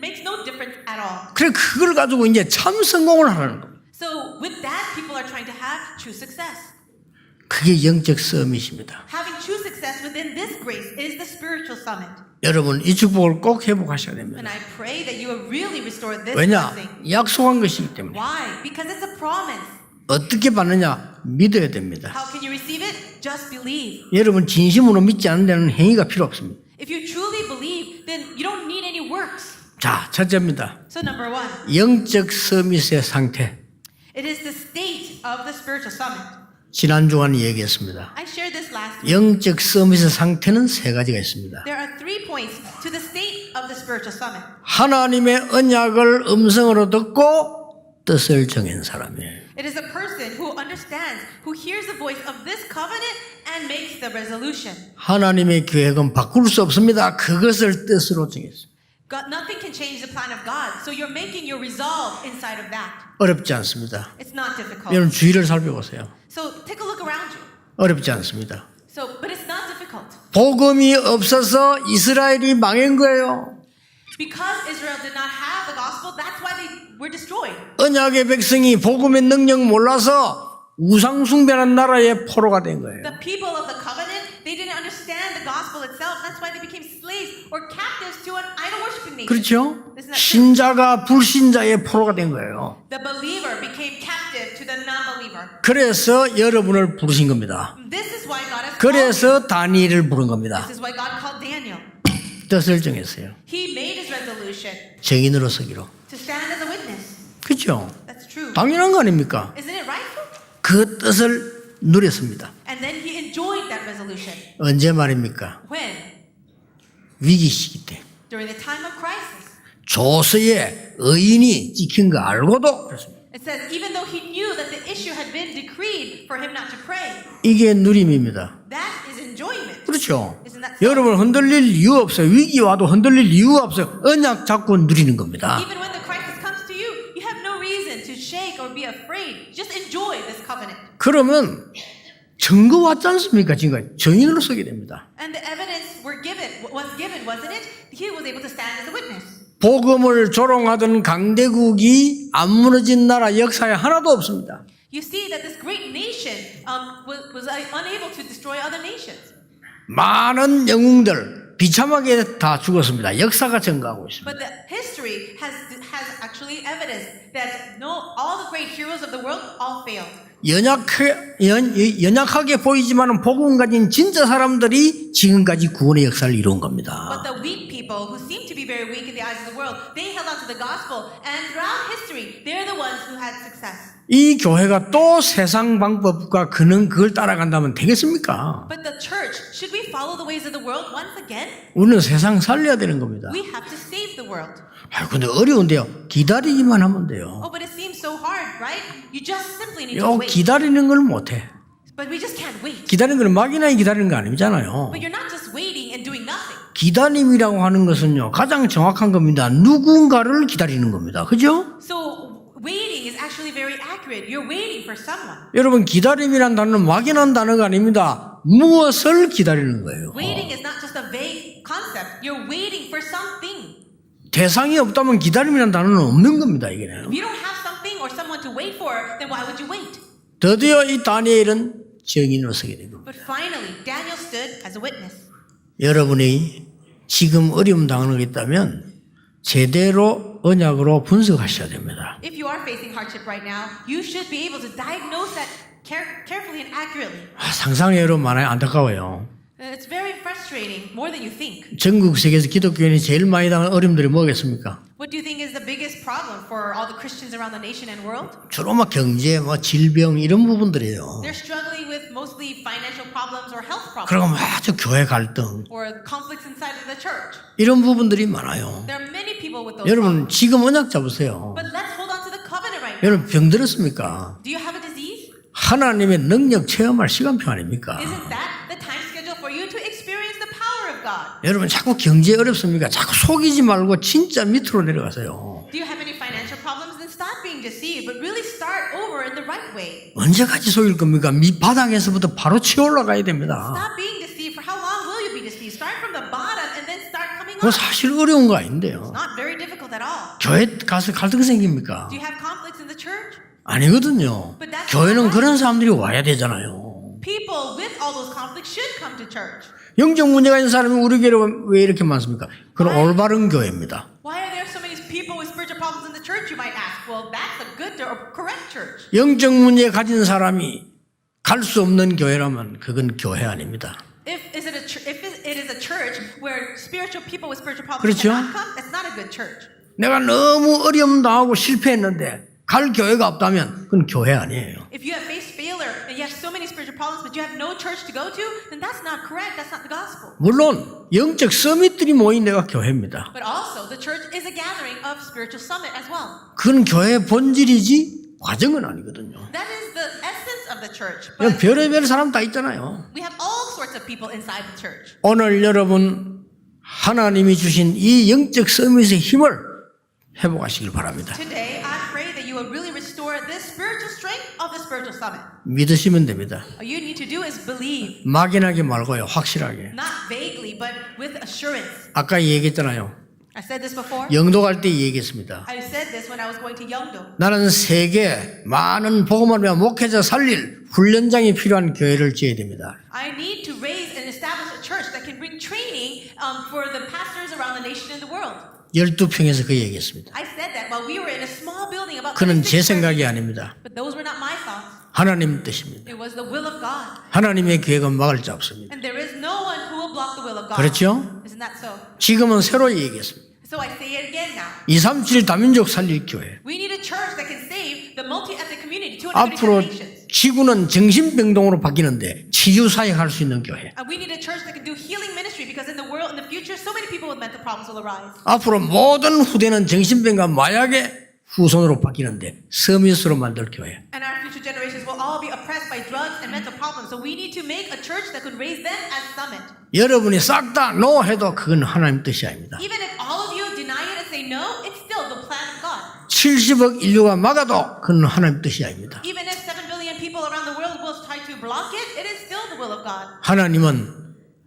[SPEAKER 2] makes no difference at all.
[SPEAKER 1] 그래 그걸 가지고 이제 참 성공을 하라는 겁니다.
[SPEAKER 2] So with that, people are trying to have true success.
[SPEAKER 1] 그게 영적 서밋입니다.
[SPEAKER 2] Having true success within this grace is the spiritual summit.
[SPEAKER 1] 여러분 이 축복을 꼭 회복하셔야 됩니다.
[SPEAKER 2] And I pray that you will really restore this
[SPEAKER 1] 왜냐?
[SPEAKER 2] blessing.
[SPEAKER 1] 약속한 것이기 때문에.
[SPEAKER 2] Why? Because it's a promise.
[SPEAKER 1] 어떻게 받느냐? 믿어야 됩니다.
[SPEAKER 2] How can you receive it? Just believe.
[SPEAKER 1] 여러분 진심으로 믿지 않는 데는 행위가 필요 없습니다.
[SPEAKER 2] If you truly believe, then you don't need any works.
[SPEAKER 1] 자, 첫째입니다.
[SPEAKER 2] So number one,
[SPEAKER 1] 영적 서밋의 상태.
[SPEAKER 2] it is the state of the spiritual summit.
[SPEAKER 1] 지난 주간에 얘기했습니다.
[SPEAKER 2] I shared this last week.
[SPEAKER 1] 영적 서밋의 상태는 세 가지가 있습니다.
[SPEAKER 2] There are 3 points to the state of the spiritual summit.
[SPEAKER 1] 하나님의 언약을 음성으로 듣고 뜻을 정한 사람이에요.
[SPEAKER 2] It is a person who understands, who hears the voice of this covenant and makes the resolution.
[SPEAKER 1] 하나님의 계획은 바꿀 수 없습니다. 그것을 뜻으로 정했어요.
[SPEAKER 2] God, nothing can change the plan of God, so you're making your resolve inside of that.
[SPEAKER 1] 어렵지 않습니다.
[SPEAKER 2] It's not difficult.
[SPEAKER 1] 여러분 주위를 살펴보세요.
[SPEAKER 2] So take a look around you.
[SPEAKER 1] 어렵지 않습니다.
[SPEAKER 2] So, but it's not difficult.
[SPEAKER 1] 복음이 없어서 이스라엘이 망한 거예요.
[SPEAKER 2] Because Israel did not have the gospel, that's why they were destroyed.
[SPEAKER 1] 언약의 백성이 복음의 능력 몰라서 우상 숭배하는 나라의 포로가 된 거예요.
[SPEAKER 2] The people of the covenant, they didn't understand the gospel itself. That's why they became slaves or captives to an idol-worshiping nation.
[SPEAKER 1] 그렇죠?
[SPEAKER 2] Isn't that true?
[SPEAKER 1] 신자가 불신자의 포로가 된 거예요.
[SPEAKER 2] The believer became captive to the non-believer.
[SPEAKER 1] 그래서 여러분을 부르신 겁니다.
[SPEAKER 2] This is why God has called you.
[SPEAKER 1] 그래서 다니엘을 부른 겁니다.
[SPEAKER 2] This is why God called Daniel.
[SPEAKER 1] 뜻을 정했어요.
[SPEAKER 2] He made his resolution
[SPEAKER 1] 증인으로 서기로.
[SPEAKER 2] to stand as a witness.
[SPEAKER 1] 그렇죠?
[SPEAKER 2] That's true.
[SPEAKER 1] 당연한 거 아닙니까?
[SPEAKER 2] Isn't it rightful?
[SPEAKER 1] 그 뜻을 누렸습니다.
[SPEAKER 2] And then he enjoyed that resolution.
[SPEAKER 1] 언제 말입니까?
[SPEAKER 2] When?
[SPEAKER 1] 위기 시기 때.
[SPEAKER 2] During the time of crisis.
[SPEAKER 1] 조서에 의인이 찍힌 거 알고도 그렇습니다.
[SPEAKER 2] It says, even though he knew that the issue had been decreed for him not to pray,
[SPEAKER 1] 이게 누림입니다.
[SPEAKER 2] that is enjoyment.
[SPEAKER 1] 그렇죠.
[SPEAKER 2] Isn't that so?
[SPEAKER 1] 여러분 흔들릴 이유 없어요. 위기 와도 흔들릴 이유가 없어요. 언약 잡고 누리는 겁니다.
[SPEAKER 2] Even when the crisis comes to you, you have no reason to shake or be afraid. Just enjoy this covenant.
[SPEAKER 1] 그러면 증거 왔지 않습니까? 지금 증인으로 서게 됩니다.
[SPEAKER 2] And the evidence was given, wasn't it? He was able to stand as a witness.
[SPEAKER 1] 복음을 조롱하던 강대국이 안 무너진 나라 역사에 하나도 없습니다.
[SPEAKER 2] You see that this great nation was unable to destroy other nations.
[SPEAKER 1] 많은 영웅들 비참하게 다 죽었습니다. 역사가 증거하고 있습니다.
[SPEAKER 2] But the history has actually evidence that all the great heroes of the world all failed.
[SPEAKER 1] 연약하게 보이지만 복음 가진 진짜 사람들이 지금까지 구원의 역사를 이룬 겁니다.
[SPEAKER 2] But the weak people who seem to be very weak in the eyes of the world, they held on to the gospel, and throughout history, they're the ones who had success.
[SPEAKER 1] 이 교회가 또 세상 방법과 그걸 따라간다면 되겠습니까?
[SPEAKER 2] But the church, should we follow the ways of the world once again?
[SPEAKER 1] 우리는 세상 살려야 되는 겁니다.
[SPEAKER 2] We have to save the world.
[SPEAKER 1] 근데 어려운데요. 기다리기만 하면 돼요.
[SPEAKER 2] Oh, but it seems so hard, right? You just simply need to
[SPEAKER 1] 요
[SPEAKER 2] wait.
[SPEAKER 1] 기다리는 걸 못해.
[SPEAKER 2] But we just can't wait.
[SPEAKER 1] 기다리는 건 막연하게 기다리는 거 아니잖아요.
[SPEAKER 2] But you're not just waiting and doing nothing.
[SPEAKER 1] 기다림이라고 하는 것은요. 가장 정확한 겁니다. 누군가를 기다리는 겁니다. 그죠?
[SPEAKER 2] So waiting is actually very accurate. You're waiting for someone.
[SPEAKER 1] 여러분 기다림이란 단어는 막연한 단어가 아닙니다. 무엇을 기다리는 거예요.
[SPEAKER 2] Waiting is not just a vague concept. You're waiting for something.
[SPEAKER 1] 대상이 없다면 기다림이란 단어는 없는 겁니다. 이게.
[SPEAKER 2] If you don't have something or someone to wait for, then why would you wait?
[SPEAKER 1] 드디어 이 다니엘은 증인으로 서게 된 겁니다.
[SPEAKER 2] But finally, Daniel stood as a witness.
[SPEAKER 1] 여러분이 지금 어려움 당하는 게 있다면 제대로 언약으로 분석하셔야 됩니다.
[SPEAKER 2] If you are facing hardship right now, you should be able to diagnose that carefully and accurately.
[SPEAKER 1] 상상이 여러분 많아요. 안타까워요.
[SPEAKER 2] It's very frustrating, more than you think.
[SPEAKER 1] 전국 세계에서 기독교인이 제일 많이 당하는 어려움들이 뭐겠습니까?
[SPEAKER 2] What do you think is the biggest problem for all the Christians around the nation and world?
[SPEAKER 1] 주로 막 경제, 질병 이런 부분들이에요.
[SPEAKER 2] They're struggling with mostly financial problems or health problems.
[SPEAKER 1] 그리고 아주 교회 갈등
[SPEAKER 2] Or conflicts inside of the church.
[SPEAKER 1] 이런 부분들이 많아요.
[SPEAKER 2] There are many people with those
[SPEAKER 1] 여러분
[SPEAKER 2] problems.
[SPEAKER 1] 지금 언약 잡으세요.
[SPEAKER 2] But let's hold on to the covenant right now.
[SPEAKER 1] 여러분 병들었습니까?
[SPEAKER 2] Do you have a disease?
[SPEAKER 1] 하나님의 능력 체험할 시간표 아닙니까?
[SPEAKER 2] Isn't that the time schedule for you to experience the power of God?
[SPEAKER 1] 여러분 자꾸 경제 어렵습니까? 자꾸 속이지 말고 진짜 밑으로 내려가세요.
[SPEAKER 2] Do you have any financial problems? Then stop being deceived, but really start over in the right way.
[SPEAKER 1] 언제까지 속일 겁니까? 밑바닥에서부터 바로 치어 올라가야 됩니다.
[SPEAKER 2] Stop being deceived. For how long will you be deceived? Start from the bottom and then start coming
[SPEAKER 1] 그건
[SPEAKER 2] up.
[SPEAKER 1] 사실 어려운 거 아닌데요.
[SPEAKER 2] Not very difficult at all.
[SPEAKER 1] 교회 가서 갈등 생깁니까?
[SPEAKER 2] Do you have conflicts in the church?
[SPEAKER 1] 아니거든요. 교회는 그런 사람들이 와야 되잖아요.
[SPEAKER 2] People with all those conflicts should come to church.
[SPEAKER 1] 영적 문제가 있는 사람이 우리 교회에 왜 이렇게 많습니까? 그건 올바른 교회입니다.
[SPEAKER 2] Why are there so many people with spiritual problems in the church? You might ask. Well, that's a good or correct church.
[SPEAKER 1] 영적 문제 가진 사람이 갈 수 없는 교회라면 그건 교회 아닙니다.
[SPEAKER 2] If it is a church where spiritual people with spiritual problems
[SPEAKER 1] 그렇죠?
[SPEAKER 2] cannot come, it's not a good church.
[SPEAKER 1] 내가 너무 어려움 당하고 실패했는데 갈 교회가 없다면 그건 교회 아니에요.
[SPEAKER 2] If you have faced failure and you have so many spiritual problems but you have no church to go to, then that's not correct. That's not the gospel.
[SPEAKER 1] 물론 영적 서밋들이 모인 데가 교회입니다.
[SPEAKER 2] But also, the church is a gathering of spiritual summit as well.
[SPEAKER 1] 그건 교회의 본질이지 과정은 아니거든요.
[SPEAKER 2] That is the essence of the church.
[SPEAKER 1] 그냥
[SPEAKER 2] But
[SPEAKER 1] 별의별 사람 다 있잖아요.
[SPEAKER 2] we have all sorts of people inside the church.
[SPEAKER 1] 오늘 여러분 하나님이 주신 이 영적 서밋의 힘을 회복하시길 바랍니다.
[SPEAKER 2] Today, I pray that you will really restore this spiritual strength of the spiritual summit.
[SPEAKER 1] 믿으시면 됩니다.
[SPEAKER 2] All you need to do is believe,
[SPEAKER 1] 막연하게 말고요. 확실하게.
[SPEAKER 2] not vaguely, but with assurance.
[SPEAKER 1] 아까 얘기했잖아요.
[SPEAKER 2] I said this before.
[SPEAKER 1] 영도 갈 때 얘기했습니다.
[SPEAKER 2] I said this when I was going to Yeongdo.
[SPEAKER 1] 나는 세계 많은 복음을 위한 목회자 살릴 훈련장이 필요한 교회를 지어야 됩니다.
[SPEAKER 2] I need to raise and establish a church that can bring training for the pastors around the nation and the world.
[SPEAKER 1] 12평에서 그 얘기했습니다.
[SPEAKER 2] I said that while we were in a small building about
[SPEAKER 1] 그는
[SPEAKER 2] 26
[SPEAKER 1] 제
[SPEAKER 2] square
[SPEAKER 1] 생각이
[SPEAKER 2] feet.
[SPEAKER 1] 아닙니다.
[SPEAKER 2] But those were not my thoughts.
[SPEAKER 1] 하나님 뜻입니다.
[SPEAKER 2] It was the will of God.
[SPEAKER 1] 하나님의 계획은 막을 자 없습니다.
[SPEAKER 2] And there is no one who will block the will of God.
[SPEAKER 1] 그렇죠?
[SPEAKER 2] Isn't that so?
[SPEAKER 1] 지금은 새로 얘기했습니다.
[SPEAKER 2] So I say it again now.
[SPEAKER 1] 237 다민족 살릴 교회.
[SPEAKER 2] We need a church that can
[SPEAKER 1] 앞으로
[SPEAKER 2] nations.
[SPEAKER 1] 지구는 정신병동으로 바뀌는데 치유 사역할 수 있는 교회.
[SPEAKER 2] And we need a church that can do healing ministry because in the world, in the future, so many people with mental problems will arise.
[SPEAKER 1] 앞으로 모든 후대는 정신병과 마약의 후손으로 바뀌는데 서밋으로 만들 교회.
[SPEAKER 2] And our future generations will all be oppressed by drugs and mental problems. So we need to make a church that could raise them as Summit.
[SPEAKER 1] 여러분이 싹 다 노 해도 그건 하나님 뜻이 아닙니다.
[SPEAKER 2] Even if all of you deny it and say no, it's still the plan of God.
[SPEAKER 1] 70억 인류가 막아도 그건 하나님 뜻이 아닙니다.
[SPEAKER 2] Even if 7 billion people around the world will try to block it, it is still the will of God.
[SPEAKER 1] 하나님은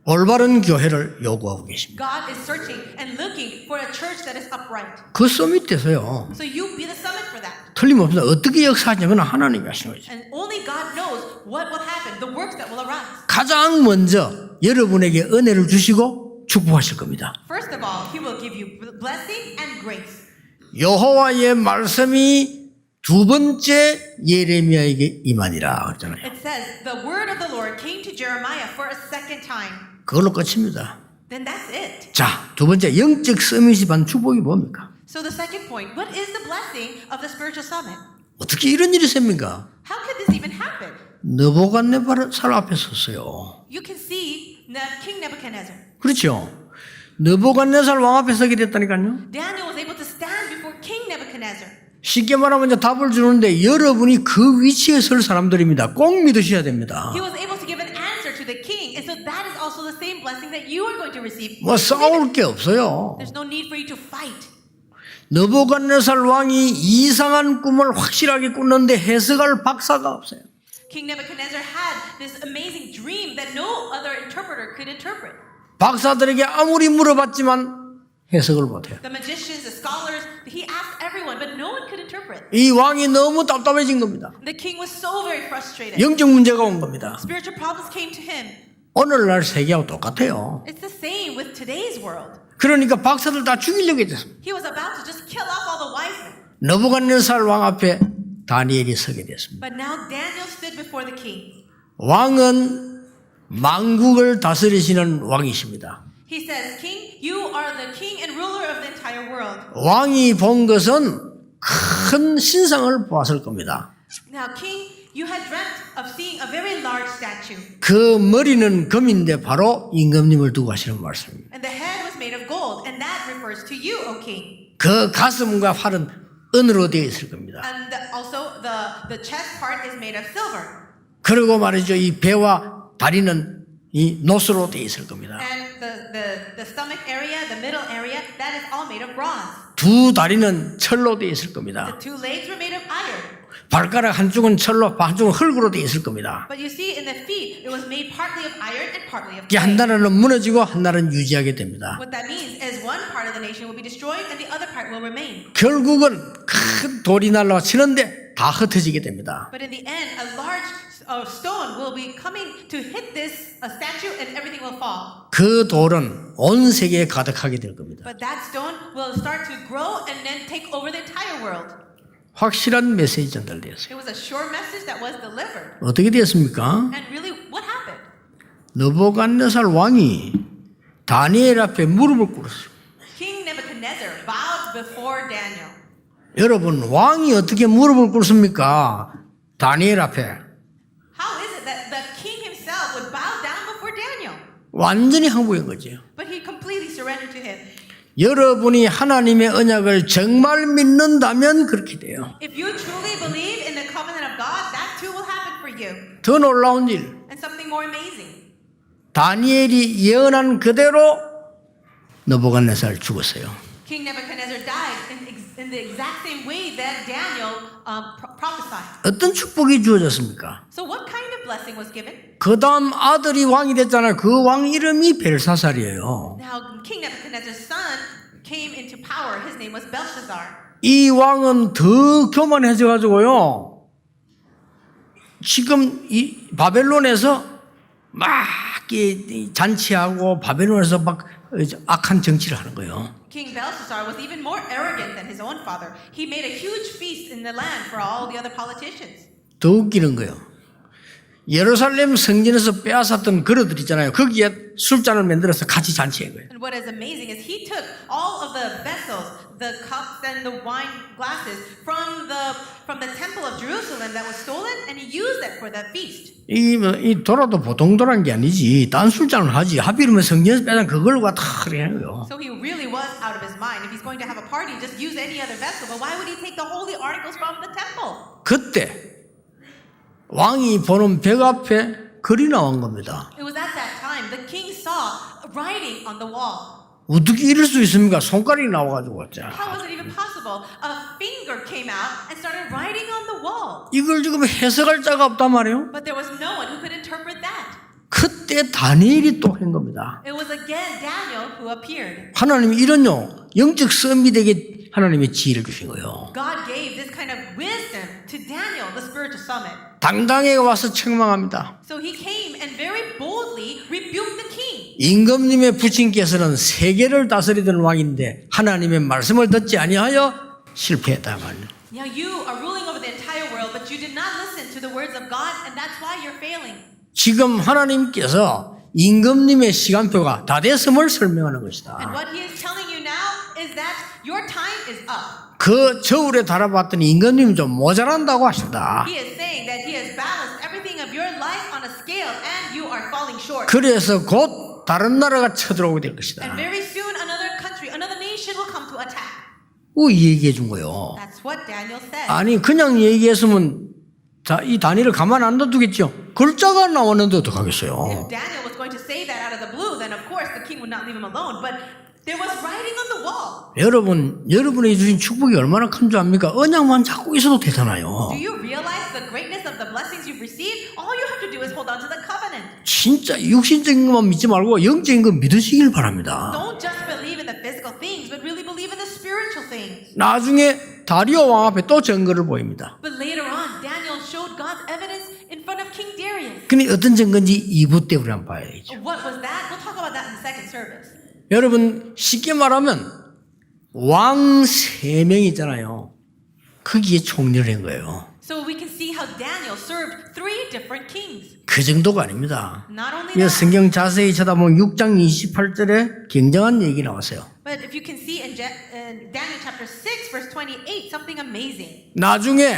[SPEAKER 1] 올바른 교회를 요구하고 계십니다.
[SPEAKER 2] God is searching and looking for a church that is upright.
[SPEAKER 1] 그 서밋에서요.
[SPEAKER 2] So you be the summit for that.
[SPEAKER 1] 틀림없습니다. 어떻게 역사하냐면 하나님이 하시는 거죠.
[SPEAKER 2] And only God knows what will happen, the works that will arise.
[SPEAKER 1] 가장 먼저 여러분에게 은혜를 주시고 축복하실 겁니다.
[SPEAKER 2] First of all, He will give you blessing and grace.
[SPEAKER 1] 여호와의 말씀이 두 번째 예레미야에게 임하니라 그랬잖아요.
[SPEAKER 2] It says, the word of the Lord came to Jeremiah for a second time.
[SPEAKER 1] 그걸로 끝입니다.
[SPEAKER 2] Then that's it.
[SPEAKER 1] 자, 두 번째 영적 서밋이 받는 축복이 뭡니까?
[SPEAKER 2] So the second point, what is the blessing of the spiritual summit?
[SPEAKER 1] 어떻게 이런 일이 셉니까?
[SPEAKER 2] How could this even happen?
[SPEAKER 1] 느부갓네살 앞에 섰어요.
[SPEAKER 2] You can see King Nebuchadnezzar.
[SPEAKER 1] 그렇죠. 느부갓네살 왕 앞에 서게 됐다니까요.
[SPEAKER 2] Daniel was able to stand before King Nebuchadnezzar.
[SPEAKER 1] 쉽게 말하면 이제 답을 주는데 여러분이 그 위치에 설 사람들입니다. 꼭 믿으셔야 됩니다.
[SPEAKER 2] He was able to give an answer to the king, and so that is also the same blessing that you are going to receive.
[SPEAKER 1] 뭐 싸울 게 없어요.
[SPEAKER 2] There's no need for you to fight.
[SPEAKER 1] 느부갓네살 왕이 이상한 꿈을 확실하게 꿨는데 해석할 박사가 없어요.
[SPEAKER 2] King Nebuchadnezzar had this amazing dream that no other interpreter could interpret.
[SPEAKER 1] 박사들에게 아무리 물어봤지만 해석을 못해요.
[SPEAKER 2] The magicians, the scholars, he asked everyone, but no one could interpret.
[SPEAKER 1] 이 왕이 너무 답답해진 겁니다.
[SPEAKER 2] The king was so very frustrated.
[SPEAKER 1] 영적 문제가 온 겁니다.
[SPEAKER 2] Spiritual problems came to him.
[SPEAKER 1] 오늘날 세계하고 똑같아요.
[SPEAKER 2] It's the same with today's world.
[SPEAKER 1] 그러니까 박사들 다 죽이려고 했습니다.
[SPEAKER 2] He was about to just kill off all the wise men.
[SPEAKER 1] 느부갓네살 왕 앞에 다니엘이 서게 됐습니다.
[SPEAKER 2] But now Daniel stood before the king.
[SPEAKER 1] 왕은 만국을 다스리시는 왕이십니다.
[SPEAKER 2] He says, King, you are the king and ruler of the entire world.
[SPEAKER 1] 왕이 본 것은 큰 신상을 보았을 겁니다.
[SPEAKER 2] Now, King, you had dreamt of seeing a very large statue.
[SPEAKER 1] 그 머리는 금인데 바로 임금님을 두고 하시는 말씀입니다.
[SPEAKER 2] And the head was made of gold, and that refers to you, O king.
[SPEAKER 1] 그 가슴과 팔은 은으로 되어 있을 겁니다.
[SPEAKER 2] And also the chest part is made of silver.
[SPEAKER 1] 그리고 말이죠, 이 배와 다리는 이 노스로 되어 있을 겁니다.
[SPEAKER 2] And the stomach area, the middle area, that is all made of bronze.
[SPEAKER 1] 두 다리는 철로 되어 있을 겁니다.
[SPEAKER 2] The two legs were made of iron.
[SPEAKER 1] 발가락 한쪽은 철로, 한쪽은 흙으로 되어 있을 겁니다.
[SPEAKER 2] But you see, in the feet, it was made partly of iron and partly of
[SPEAKER 1] 이게 한
[SPEAKER 2] clay.
[SPEAKER 1] 나라는 무너지고 한 나라는 유지하게 됩니다.
[SPEAKER 2] What that means is one part of the nation will be destroyed and the other part will remain.
[SPEAKER 1] 결국은 큰 돌이 날라와 치는데 다 흩어지게 됩니다.
[SPEAKER 2] But in the end, a large stone will be coming to hit this statue and everything will fall.
[SPEAKER 1] 그 돌은 온 세계에 가득하게 될 겁니다.
[SPEAKER 2] But that stone will start to grow and then take over the entire world.
[SPEAKER 1] 확실한 메시지 전달되었어요.
[SPEAKER 2] It was a sure message that was delivered.
[SPEAKER 1] 어떻게 되었습니까?
[SPEAKER 2] And really, what happened?
[SPEAKER 1] 느부갓네살 왕이 다니엘 앞에 무릎을 꿇었어요.
[SPEAKER 2] King Nebuchadnezzar bowed before Daniel.
[SPEAKER 1] 여러분, 왕이 어떻게 무릎을 꿇습니까? 다니엘 앞에.
[SPEAKER 2] How is it that the king himself would bow down before Daniel?
[SPEAKER 1] 완전히 항복한 거죠.
[SPEAKER 2] But he completely surrendered to him.
[SPEAKER 1] 여러분이 하나님의 언약을 정말 믿는다면 그렇게 돼요.
[SPEAKER 2] If you truly believe in the covenant of God, that too will happen for you.
[SPEAKER 1] 더 놀라운 일,
[SPEAKER 2] And something more amazing.
[SPEAKER 1] 다니엘이 예언한 그대로 느부갓네살 죽었어요.
[SPEAKER 2] King Nebuchadnezzar died in the exact same way that Daniel prophesied.
[SPEAKER 1] 어떤 축복이 주어졌습니까?
[SPEAKER 2] So what kind of blessing was given?
[SPEAKER 1] 그 다음 아들이 왕이 됐잖아요. 그 왕 이름이 벨사살이에요.
[SPEAKER 2] Now King Nebuchadnezzar's son came into power. His name was Belshazzar.
[SPEAKER 1] 이 왕은 더 교만해져가지고요. 지금 이 바벨론에서 막 잔치하고 바벨론에서 막 악한 정치를 하는 거예요.
[SPEAKER 2] King Belshazzar was even more arrogant than his own father. He made a huge feast in the land for all the other politicians.
[SPEAKER 1] 더 웃기는 거예요. 예루살렘 성전에서 빼앗았던 그릇들 있잖아요. 거기에 술잔을 만들어서 같이 잔치한 거예요.
[SPEAKER 2] And what is amazing is he took all of the vessels, the cups and the wine glasses from the temple of Jerusalem that was stolen, and he used that for that feast.
[SPEAKER 1] 이 도라도 보통 도란 게 아니지. 딴 술잔을 하지. 하필이면 성전에서 빼앗은 그걸 갖다 그래 하는 거예요.
[SPEAKER 2] So he really was out of his mind. If he's going to have a party, just use any other vessel. But why would he take the holy articles from the temple?
[SPEAKER 1] 그때 왕이 보는 벽 앞에 글이 나온 겁니다.
[SPEAKER 2] It was at that time the king saw writing on the wall.
[SPEAKER 1] 어떻게 이럴 수 있습니까? 손가락이 나와가지고. 자,
[SPEAKER 2] How was it even possible? A finger came out and started writing on the wall.
[SPEAKER 1] 이걸 지금 해석할 자가 없단 말이에요.
[SPEAKER 2] But there was no one who could interpret that.
[SPEAKER 1] 그때 다니엘이 또 한 겁니다.
[SPEAKER 2] It was again Daniel who appeared.
[SPEAKER 1] 하나님이 이런요 영적 썸밋에게 하나님의 지혜를 주신 거예요.
[SPEAKER 2] God gave this kind of wisdom to Daniel, the spiritual summit.
[SPEAKER 1] 당당하게 와서 책망합니다.
[SPEAKER 2] So he came and very boldly rebuked the king.
[SPEAKER 1] 임금님의 부친께서는 세계를 다스리던 왕인데 하나님의 말씀을 듣지 아니하여 실패했다 말이에요.
[SPEAKER 2] Now you are ruling over the entire world, but you did not listen to the words of God, and that's why you're failing.
[SPEAKER 1] 지금 하나님께서 임금님의 시간표가 다 됐음을 설명하는
[SPEAKER 2] And
[SPEAKER 1] 것이다.
[SPEAKER 2] what he is telling you now is that your time is up.
[SPEAKER 1] 그 저울에 달아봤더니 임금님이 좀 모자란다고 하신다.
[SPEAKER 2] He is saying that he has balanced everything of your life on a scale, and you are falling short.
[SPEAKER 1] 그래서 곧 다른 나라가 쳐들어오게 될 것이다.
[SPEAKER 2] And very soon another country, another nation will come to attack.
[SPEAKER 1] 얘기해 준 거예요.
[SPEAKER 2] That's what Daniel said.
[SPEAKER 1] 아니 그냥 얘기했으면 이 다니엘을 가만 안 놔두겠죠. 글자가 나왔는데 어떡하겠어요.
[SPEAKER 2] If Daniel was going to say that out of the blue, then of course the king would not leave him alone. But there was writing on the wall.
[SPEAKER 1] 여러분이 주신 축복이 얼마나 큰 줄 압니까? 언약만 잡고 있어도 되잖아요.
[SPEAKER 2] Do you realize the greatness of the blessings you've received? All you have to do is hold on to the covenant.
[SPEAKER 1] 진짜 육신적인 것만 믿지 말고 영적인 것 믿으시길 바랍니다.
[SPEAKER 2] Don't just believe in the physical things, but really believe in the spiritual things.
[SPEAKER 1] 나중에 다리오 왕 앞에 또 증거를 보입니다.
[SPEAKER 2] But later on, Daniel showed God's evidence in front of King Darius.
[SPEAKER 1] 근데 어떤 증거인지 2부 때 우리 한번 봐야죠.
[SPEAKER 2] What was that? We'll talk about that in the second service.
[SPEAKER 1] 여러분 쉽게 말하면 왕 3명 있잖아요. 거기에 총리를 한 거예요.
[SPEAKER 2] So we can see how Daniel served 3 different kings.
[SPEAKER 1] 그 정도가 아닙니다.
[SPEAKER 2] Not only
[SPEAKER 1] 이
[SPEAKER 2] that,
[SPEAKER 1] 성경 자세히 쳐다보면 6장 28절에 굉장한 얘기 나왔어요.
[SPEAKER 2] but if you can see in Daniel chapter 6, verse 28, something amazing.
[SPEAKER 1] 나중에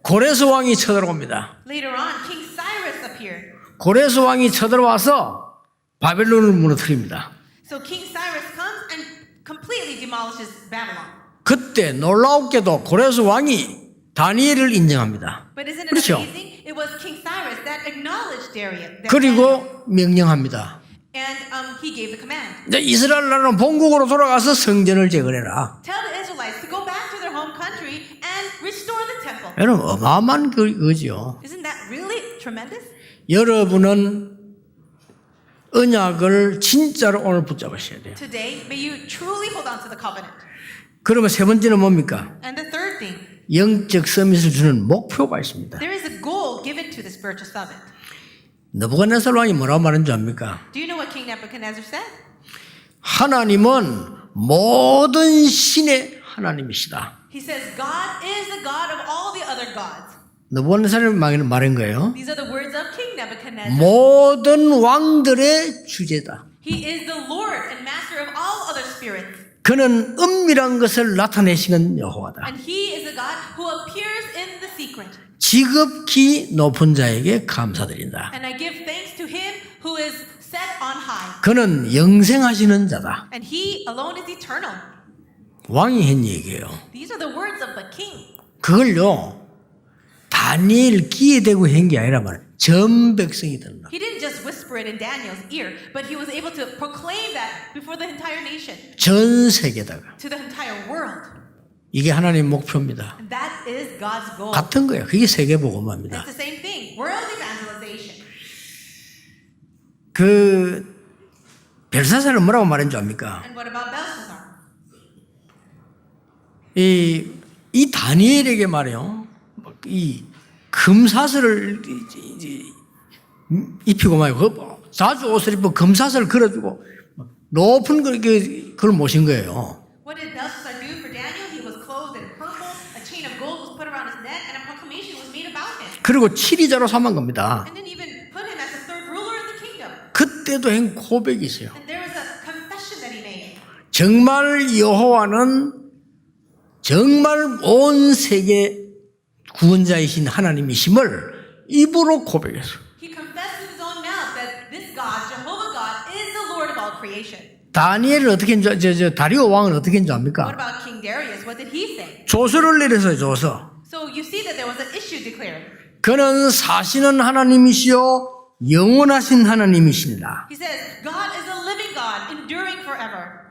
[SPEAKER 1] 고레스 왕이 쳐들어옵니다.
[SPEAKER 2] Later on, King Cyrus appeared.
[SPEAKER 1] 고레스 왕이 쳐들어와서 바벨론을 무너뜨립니다.
[SPEAKER 2] So King Cyrus comes and completely demolishes Babylon.
[SPEAKER 1] 그때 놀라웠게도 고레스 왕이 다니엘을 인정합니다.
[SPEAKER 2] But isn't it
[SPEAKER 1] 그렇죠?
[SPEAKER 2] amazing? It was King Cyrus that acknowledged Darius.
[SPEAKER 1] 그리고 명령합니다.
[SPEAKER 2] And he gave the command.
[SPEAKER 1] 이제 이스라엘 나라는 본국으로 돌아가서 성전을 재건해라.
[SPEAKER 2] Tell the Israelites to go back to their home country and restore the temple.
[SPEAKER 1] 여러분 어마어마한 거죠.
[SPEAKER 2] Isn't that really tremendous?
[SPEAKER 1] 여러분은 언약을 진짜로 오늘 붙잡으셔야 돼요.
[SPEAKER 2] Today, may you truly hold on to the covenant.
[SPEAKER 1] 그러면 세 번째는 뭡니까?
[SPEAKER 2] And the third thing,
[SPEAKER 1] 영적 서밋을 주는 목표가 있습니다.
[SPEAKER 2] there is a goal given to the spiritual summit.
[SPEAKER 1] 느부갓네살 왕이 뭐라고 말한 줄 압니까?
[SPEAKER 2] Do you know what King Nebuchadnezzar said?
[SPEAKER 1] 하나님은 모든 신의 하나님이시다.
[SPEAKER 2] He says, God is the God of all the other gods.
[SPEAKER 1] 느부갓네살이 말한 거예요.
[SPEAKER 2] These are the words of King Nebuchadnezzar.
[SPEAKER 1] 모든 왕들의 주제다.
[SPEAKER 2] He is the Lord and master of all other spirits.
[SPEAKER 1] 그는 은밀한 것을 나타내시는 여호와다.
[SPEAKER 2] And he is a God who appears in the secret.
[SPEAKER 1] 지극히 높은 자에게 감사드린다.
[SPEAKER 2] And I give thanks to him who is set on high.
[SPEAKER 1] 그는 영생하시는 자다.
[SPEAKER 2] And he alone is eternal.
[SPEAKER 1] 왕이 한 얘기예요.
[SPEAKER 2] These are the words of the king.
[SPEAKER 1] 그걸요 다니엘 귀에 대고 한 게 아니라 말이에요. 전 백성이 듣는.
[SPEAKER 2] He didn't just whisper it in Daniel's ear, but he was able to proclaim that before the entire nation,
[SPEAKER 1] 전 세계다가.
[SPEAKER 2] to the entire world.
[SPEAKER 1] 이게 하나님의 목표입니다.
[SPEAKER 2] And that is God's goal.
[SPEAKER 1] 같은 거예요. 그게 세계 복음화입니다.
[SPEAKER 2] It's the same thing. World evangelization.
[SPEAKER 1] 그 벨사살은 뭐라고 말한 줄 압니까?
[SPEAKER 2] And what about Belshazzar?
[SPEAKER 1] 이 다니엘에게 말이요. 이 금사슬을 입히고 말이요. 자주 옷을 입고 금사슬을 걸어주고 높은 그걸 모신 거예요.
[SPEAKER 2] What did Belshazzar do for Daniel? He was clothed in purple, a chain of gold was put around his neck, and a proclamation was made about him.
[SPEAKER 1] 그리고 7위자로 삼은 겁니다.
[SPEAKER 2] And then even
[SPEAKER 1] 그때도 한 고백이 있어요.
[SPEAKER 2] And there was a confession that he made.
[SPEAKER 1] 정말 여호와는 정말 온 세계 구원자이신 하나님이심을 입으로 고백했어요.
[SPEAKER 2] He confessed with his own mouth that this God, Jehovah God, is the Lord of all creation.
[SPEAKER 1] 다니엘을 어떻게 다리오 왕은 어떻게 했는 줄
[SPEAKER 2] What
[SPEAKER 1] 압니까?
[SPEAKER 2] about King Darius? What did he say?
[SPEAKER 1] 조서를 내려서요. 조서.
[SPEAKER 2] So you see that there was an issue declared.
[SPEAKER 1] 그는 사시는 하나님이시요 영원하신 하나님이십니다.
[SPEAKER 2] He says, God is a living God, enduring forever.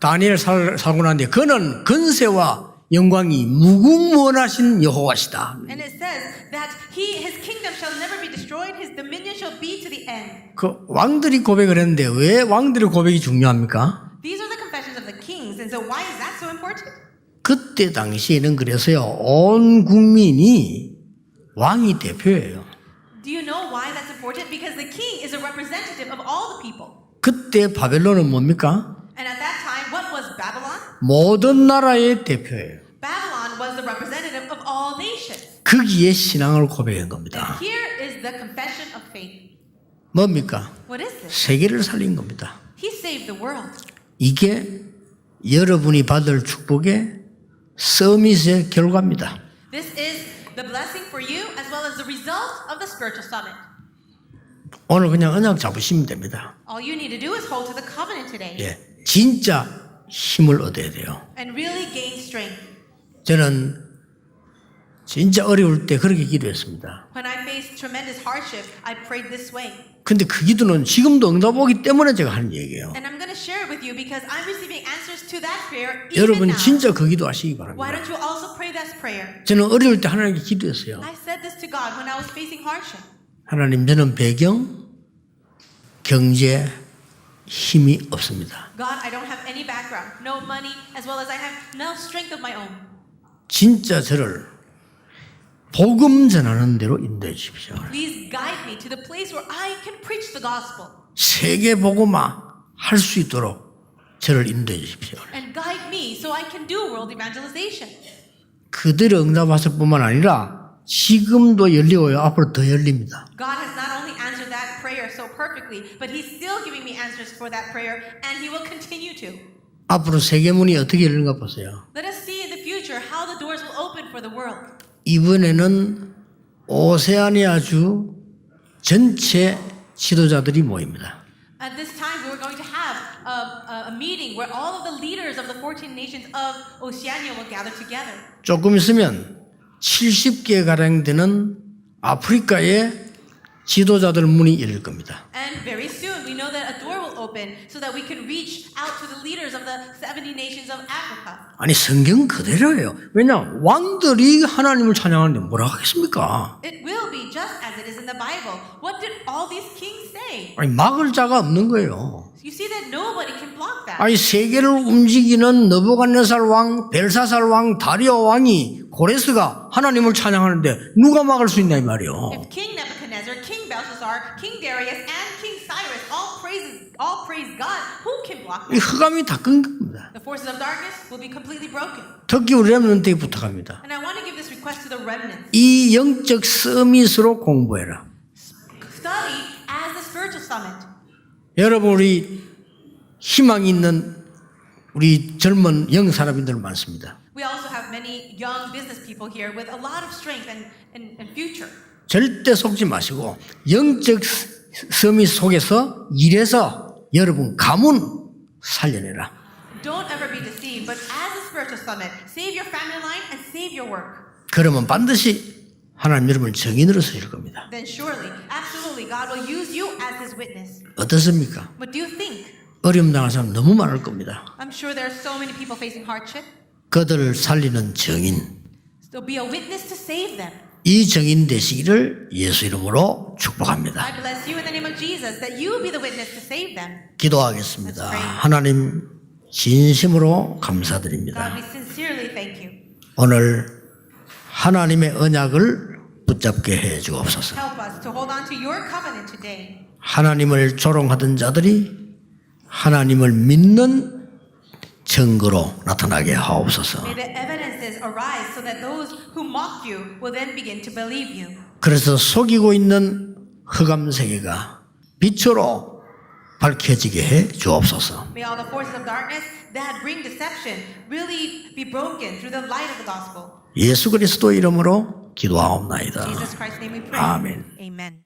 [SPEAKER 1] 다니엘 살고 나는데 그는 근세와 영광이 무궁무원하신 여호와시다.
[SPEAKER 2] And it says that his kingdom shall never be destroyed, his dominion shall be to the end.
[SPEAKER 1] 그 왕들이 고백을 했는데 왜 왕들의 고백이 중요합니까?
[SPEAKER 2] These are the confessions of the kings, and so why is that so important?
[SPEAKER 1] 그때 당시에는 그래서요 온 국민이 왕이 대표예요.
[SPEAKER 2] Do you know why that's important? Because the king is a representative of all the people.
[SPEAKER 1] 그때 바벨론은 뭡니까?
[SPEAKER 2] And at that time, what was Babylon?
[SPEAKER 1] 모든 나라의 대표예요.
[SPEAKER 2] Babylon was the representative of all nations.
[SPEAKER 1] 거기에 신앙을 고백한 겁니다.
[SPEAKER 2] And here is the confession of faith.
[SPEAKER 1] 뭡니까?
[SPEAKER 2] What is this?
[SPEAKER 1] 세계를 살린 겁니다.
[SPEAKER 2] He saved the world.
[SPEAKER 1] 이게 여러분이 받을 축복의 서밋의 결과입니다.
[SPEAKER 2] This is the blessing for you as well as the result of the spiritual summit.
[SPEAKER 1] 오늘 그냥 언약 잡으시면 됩니다.
[SPEAKER 2] All you need to do is hold to the covenant today
[SPEAKER 1] 예, 진짜 힘을 얻어야 돼요.
[SPEAKER 2] and really gain strength.
[SPEAKER 1] 저는 진짜 어려울 때 그렇게 기도했습니다.
[SPEAKER 2] When I faced tremendous hardship, I prayed this way.
[SPEAKER 1] 근데 그 기도는 지금도 응답 오기 때문에 제가 하는 얘기예요.
[SPEAKER 2] And I'm going to share it with you because I'm receiving answers to that prayer even
[SPEAKER 1] 여러분
[SPEAKER 2] now.
[SPEAKER 1] 진짜 그 기도 하시기
[SPEAKER 2] Why
[SPEAKER 1] 바랍니다.
[SPEAKER 2] don't you also pray this prayer?
[SPEAKER 1] 저는 어려울 때 하나님께 기도했어요.
[SPEAKER 2] I said this to God when I was facing hardship.
[SPEAKER 1] 하나님, 저는 배경, 경제, 힘이 없습니다.
[SPEAKER 2] God, I don't have any background, no money, as well as I have no strength of my own.
[SPEAKER 1] 진짜 저를 복음 전하는 대로 인도해 주십시오.
[SPEAKER 2] Please guide me to the place where I can preach the gospel.
[SPEAKER 1] 세계 복음화 할 수 있도록 저를 인도해 주십시오.
[SPEAKER 2] And guide me so I can do world evangelization.
[SPEAKER 1] 그들의 응답하실 뿐만 아니라 지금도 열리고요. 앞으로 더 열립니다.
[SPEAKER 2] God has not only answered that prayer so perfectly, but He's still giving me answers for that prayer, and He will continue to.
[SPEAKER 1] 앞으로 세계문이 어떻게 열리는가 보세요.
[SPEAKER 2] Let us see in the future how the doors will open for the world.
[SPEAKER 1] 이번에는 오세아니아주 전체 지도자들이 모입니다.
[SPEAKER 2] At this time, we're going to have a meeting where all of the leaders of the 14 nations of Oceania will gather together.
[SPEAKER 1] 조금 있으면 70개 가량 되는 아프리카의 지도자들 문이 열릴 겁니다.
[SPEAKER 2] And very soon, we know that a door will open so that we can reach out to the leaders of the 70 nations of Africa.
[SPEAKER 1] 아니 성경 그대로예요. 왜냐 왕들이 하나님을 찬양하는데 뭐라 하겠습니까?
[SPEAKER 2] It will be just as it is in the Bible. What did all these kings say?
[SPEAKER 1] 아니 막을 자가 없는 거예요.
[SPEAKER 2] You see that nobody can block that.
[SPEAKER 1] 아니 세계를 움직이는 느부갓네살 왕, 벨사살 왕, 다리오 왕이 고레스가 하나님을 찬양하는데 누가 막을 수 있냐 이 말이요.
[SPEAKER 2] If King Nebuchadnezzar, King Belshazzar, King Darius, and King Cyrus all praise God, who can block
[SPEAKER 1] 이
[SPEAKER 2] that?
[SPEAKER 1] 흑암이 다 끈 겁니다.
[SPEAKER 2] The forces of darkness will be completely broken.
[SPEAKER 1] 특히 우리 렘넌트에 부탁합니다.
[SPEAKER 2] And I want to give this request to the remnants.
[SPEAKER 1] 이 영적 서밋으로 공부해라.
[SPEAKER 2] Study as the spiritual summit.
[SPEAKER 1] 여러분 우리 희망이 있는 우리 젊은 영 사람들 많습니다.
[SPEAKER 2] We also have many young business people here with a lot of strength and future.
[SPEAKER 1] 절대 속지 마시고 영적 서밋 속에서 일해서 여러분 가문 살려내라.
[SPEAKER 2] Don't ever be deceived, but as a spiritual summit, save your family line and save your work.
[SPEAKER 1] 그러면 반드시 하나님 여러분을 증인으로 쓰실 겁니다.
[SPEAKER 2] Then surely, absolutely, God will use you as His witness.
[SPEAKER 1] 어떻습니까?
[SPEAKER 2] What do you think?
[SPEAKER 1] 어려움 당한 사람 너무 많을 겁니다.
[SPEAKER 2] I'm sure there are so many people facing hardship.
[SPEAKER 1] 그들을 살리는 증인,
[SPEAKER 2] So be a witness to save them.
[SPEAKER 1] 이 증인 되시기를 예수 이름으로 축복합니다.
[SPEAKER 2] I bless you in the name of Jesus that you be the witness to save them.
[SPEAKER 1] 기도하겠습니다. 하나님 진심으로 감사드립니다.
[SPEAKER 2] God, we sincerely thank you.
[SPEAKER 1] 오늘 하나님의 언약을 붙잡게 해 주옵소서.
[SPEAKER 2] Help us to hold on to your covenant today.
[SPEAKER 1] 하나님을 조롱하던 자들이 하나님을 믿는 증거로 나타나게 하옵소서.
[SPEAKER 2] May the evidences arise so that those who mocked you will then begin to believe you.
[SPEAKER 1] 그래서 속이고 있는 흑암 세계가 빛으로 밝혀지게 해 주옵소서.
[SPEAKER 2] May all the forces of darkness that bring deception really be broken through the light of the gospel.
[SPEAKER 1] 예수 그리스도 이름으로 기도하옵나이다.
[SPEAKER 2] Jesus Christ's name we pray.
[SPEAKER 1] 아멘.
[SPEAKER 2] Amen.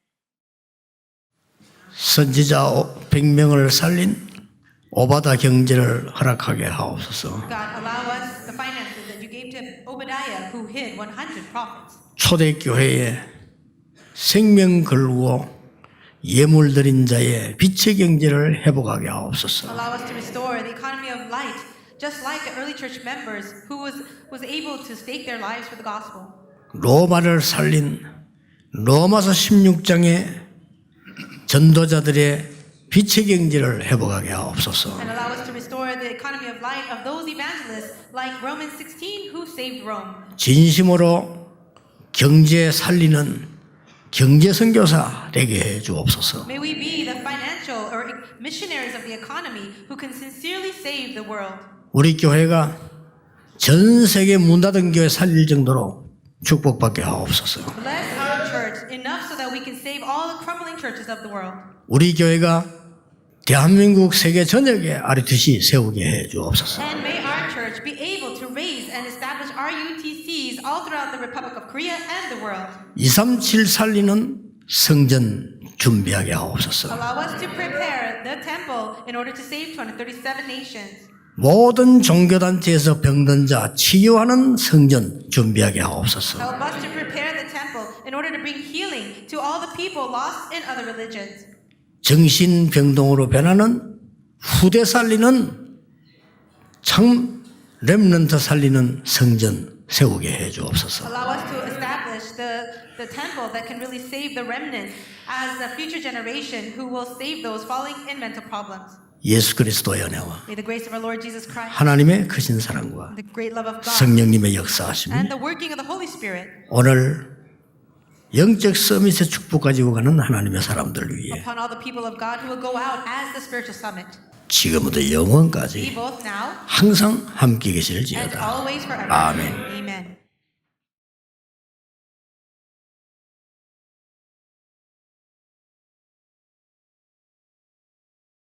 [SPEAKER 1] 선지자 100명을 살린 오바다 경제를 허락하게 하옵소서.
[SPEAKER 2] God, allow us the finances that you gave to Obadiah, who hid 100 prophets.
[SPEAKER 1] 초대교회에 생명 걸고 예물 드린 자의 빛의 경제를 회복하게 하옵소서.
[SPEAKER 2] Allow us to restore the economy of light, just like the early church members who was able to stake their lives for the gospel.
[SPEAKER 1] 로마를 살린 로마서 16장의 전도자들의 빛의 경제를 회복하게 하옵소서.
[SPEAKER 2] And allow us to restore the economy of light of those evangelists like Romans 16 who saved Rome.
[SPEAKER 1] 진심으로 경제 살리는 경제 선교사 되게 해 주옵소서.
[SPEAKER 2] May we be the financial or missionaries of the economy who can sincerely save the world.
[SPEAKER 1] 우리 교회가 전 세계 문 닫은 교회 살릴 정도로 축복받게 하옵소서.
[SPEAKER 2] Bless our church enough so that we can save all the crumbling churches of the world.
[SPEAKER 1] 우리 교회가 대한민국 세계 전역에 RUTC 세우게 해 주옵소서.
[SPEAKER 2] And may our church be able to raise and establish RUTCs all throughout the Republic of Korea and the world.
[SPEAKER 1] 237 살리는 성전 준비하게 하옵소서.
[SPEAKER 2] Allow us to prepare the temple in order to save 237 nations.
[SPEAKER 1] 모든 종교단체에서 병든 자 치유하는 성전 준비하게 하옵소서.
[SPEAKER 2] Help us to prepare the temple in order to bring healing to all the people lost in other religions.
[SPEAKER 1] 정신병동으로 변하는 후대 살리는 참 렘넌트 살리는 성전 세우게 해 주옵소서.
[SPEAKER 2] Allow us to establish the temple that can really save the remnant as a future generation who will save those falling in mental problems.
[SPEAKER 1] 예수 그리스도의 은혜와
[SPEAKER 2] May the grace of our Lord Jesus Christ,
[SPEAKER 1] 하나님의 크신 사랑과
[SPEAKER 2] the great love of God,
[SPEAKER 1] 성령님의 역사하심이
[SPEAKER 2] and the working of the Holy Spirit
[SPEAKER 1] 오늘 영적 서밋의 축복 가지고 가는 하나님의 사람들 위해
[SPEAKER 2] upon all the people of God who will go out as the spiritual summit.
[SPEAKER 1] 지금부터
[SPEAKER 2] Be
[SPEAKER 1] 영원까지
[SPEAKER 2] both now
[SPEAKER 1] 항상 함께
[SPEAKER 2] and
[SPEAKER 1] 계실지어다.
[SPEAKER 2] always forever.
[SPEAKER 1] 아멘.
[SPEAKER 2] Amen.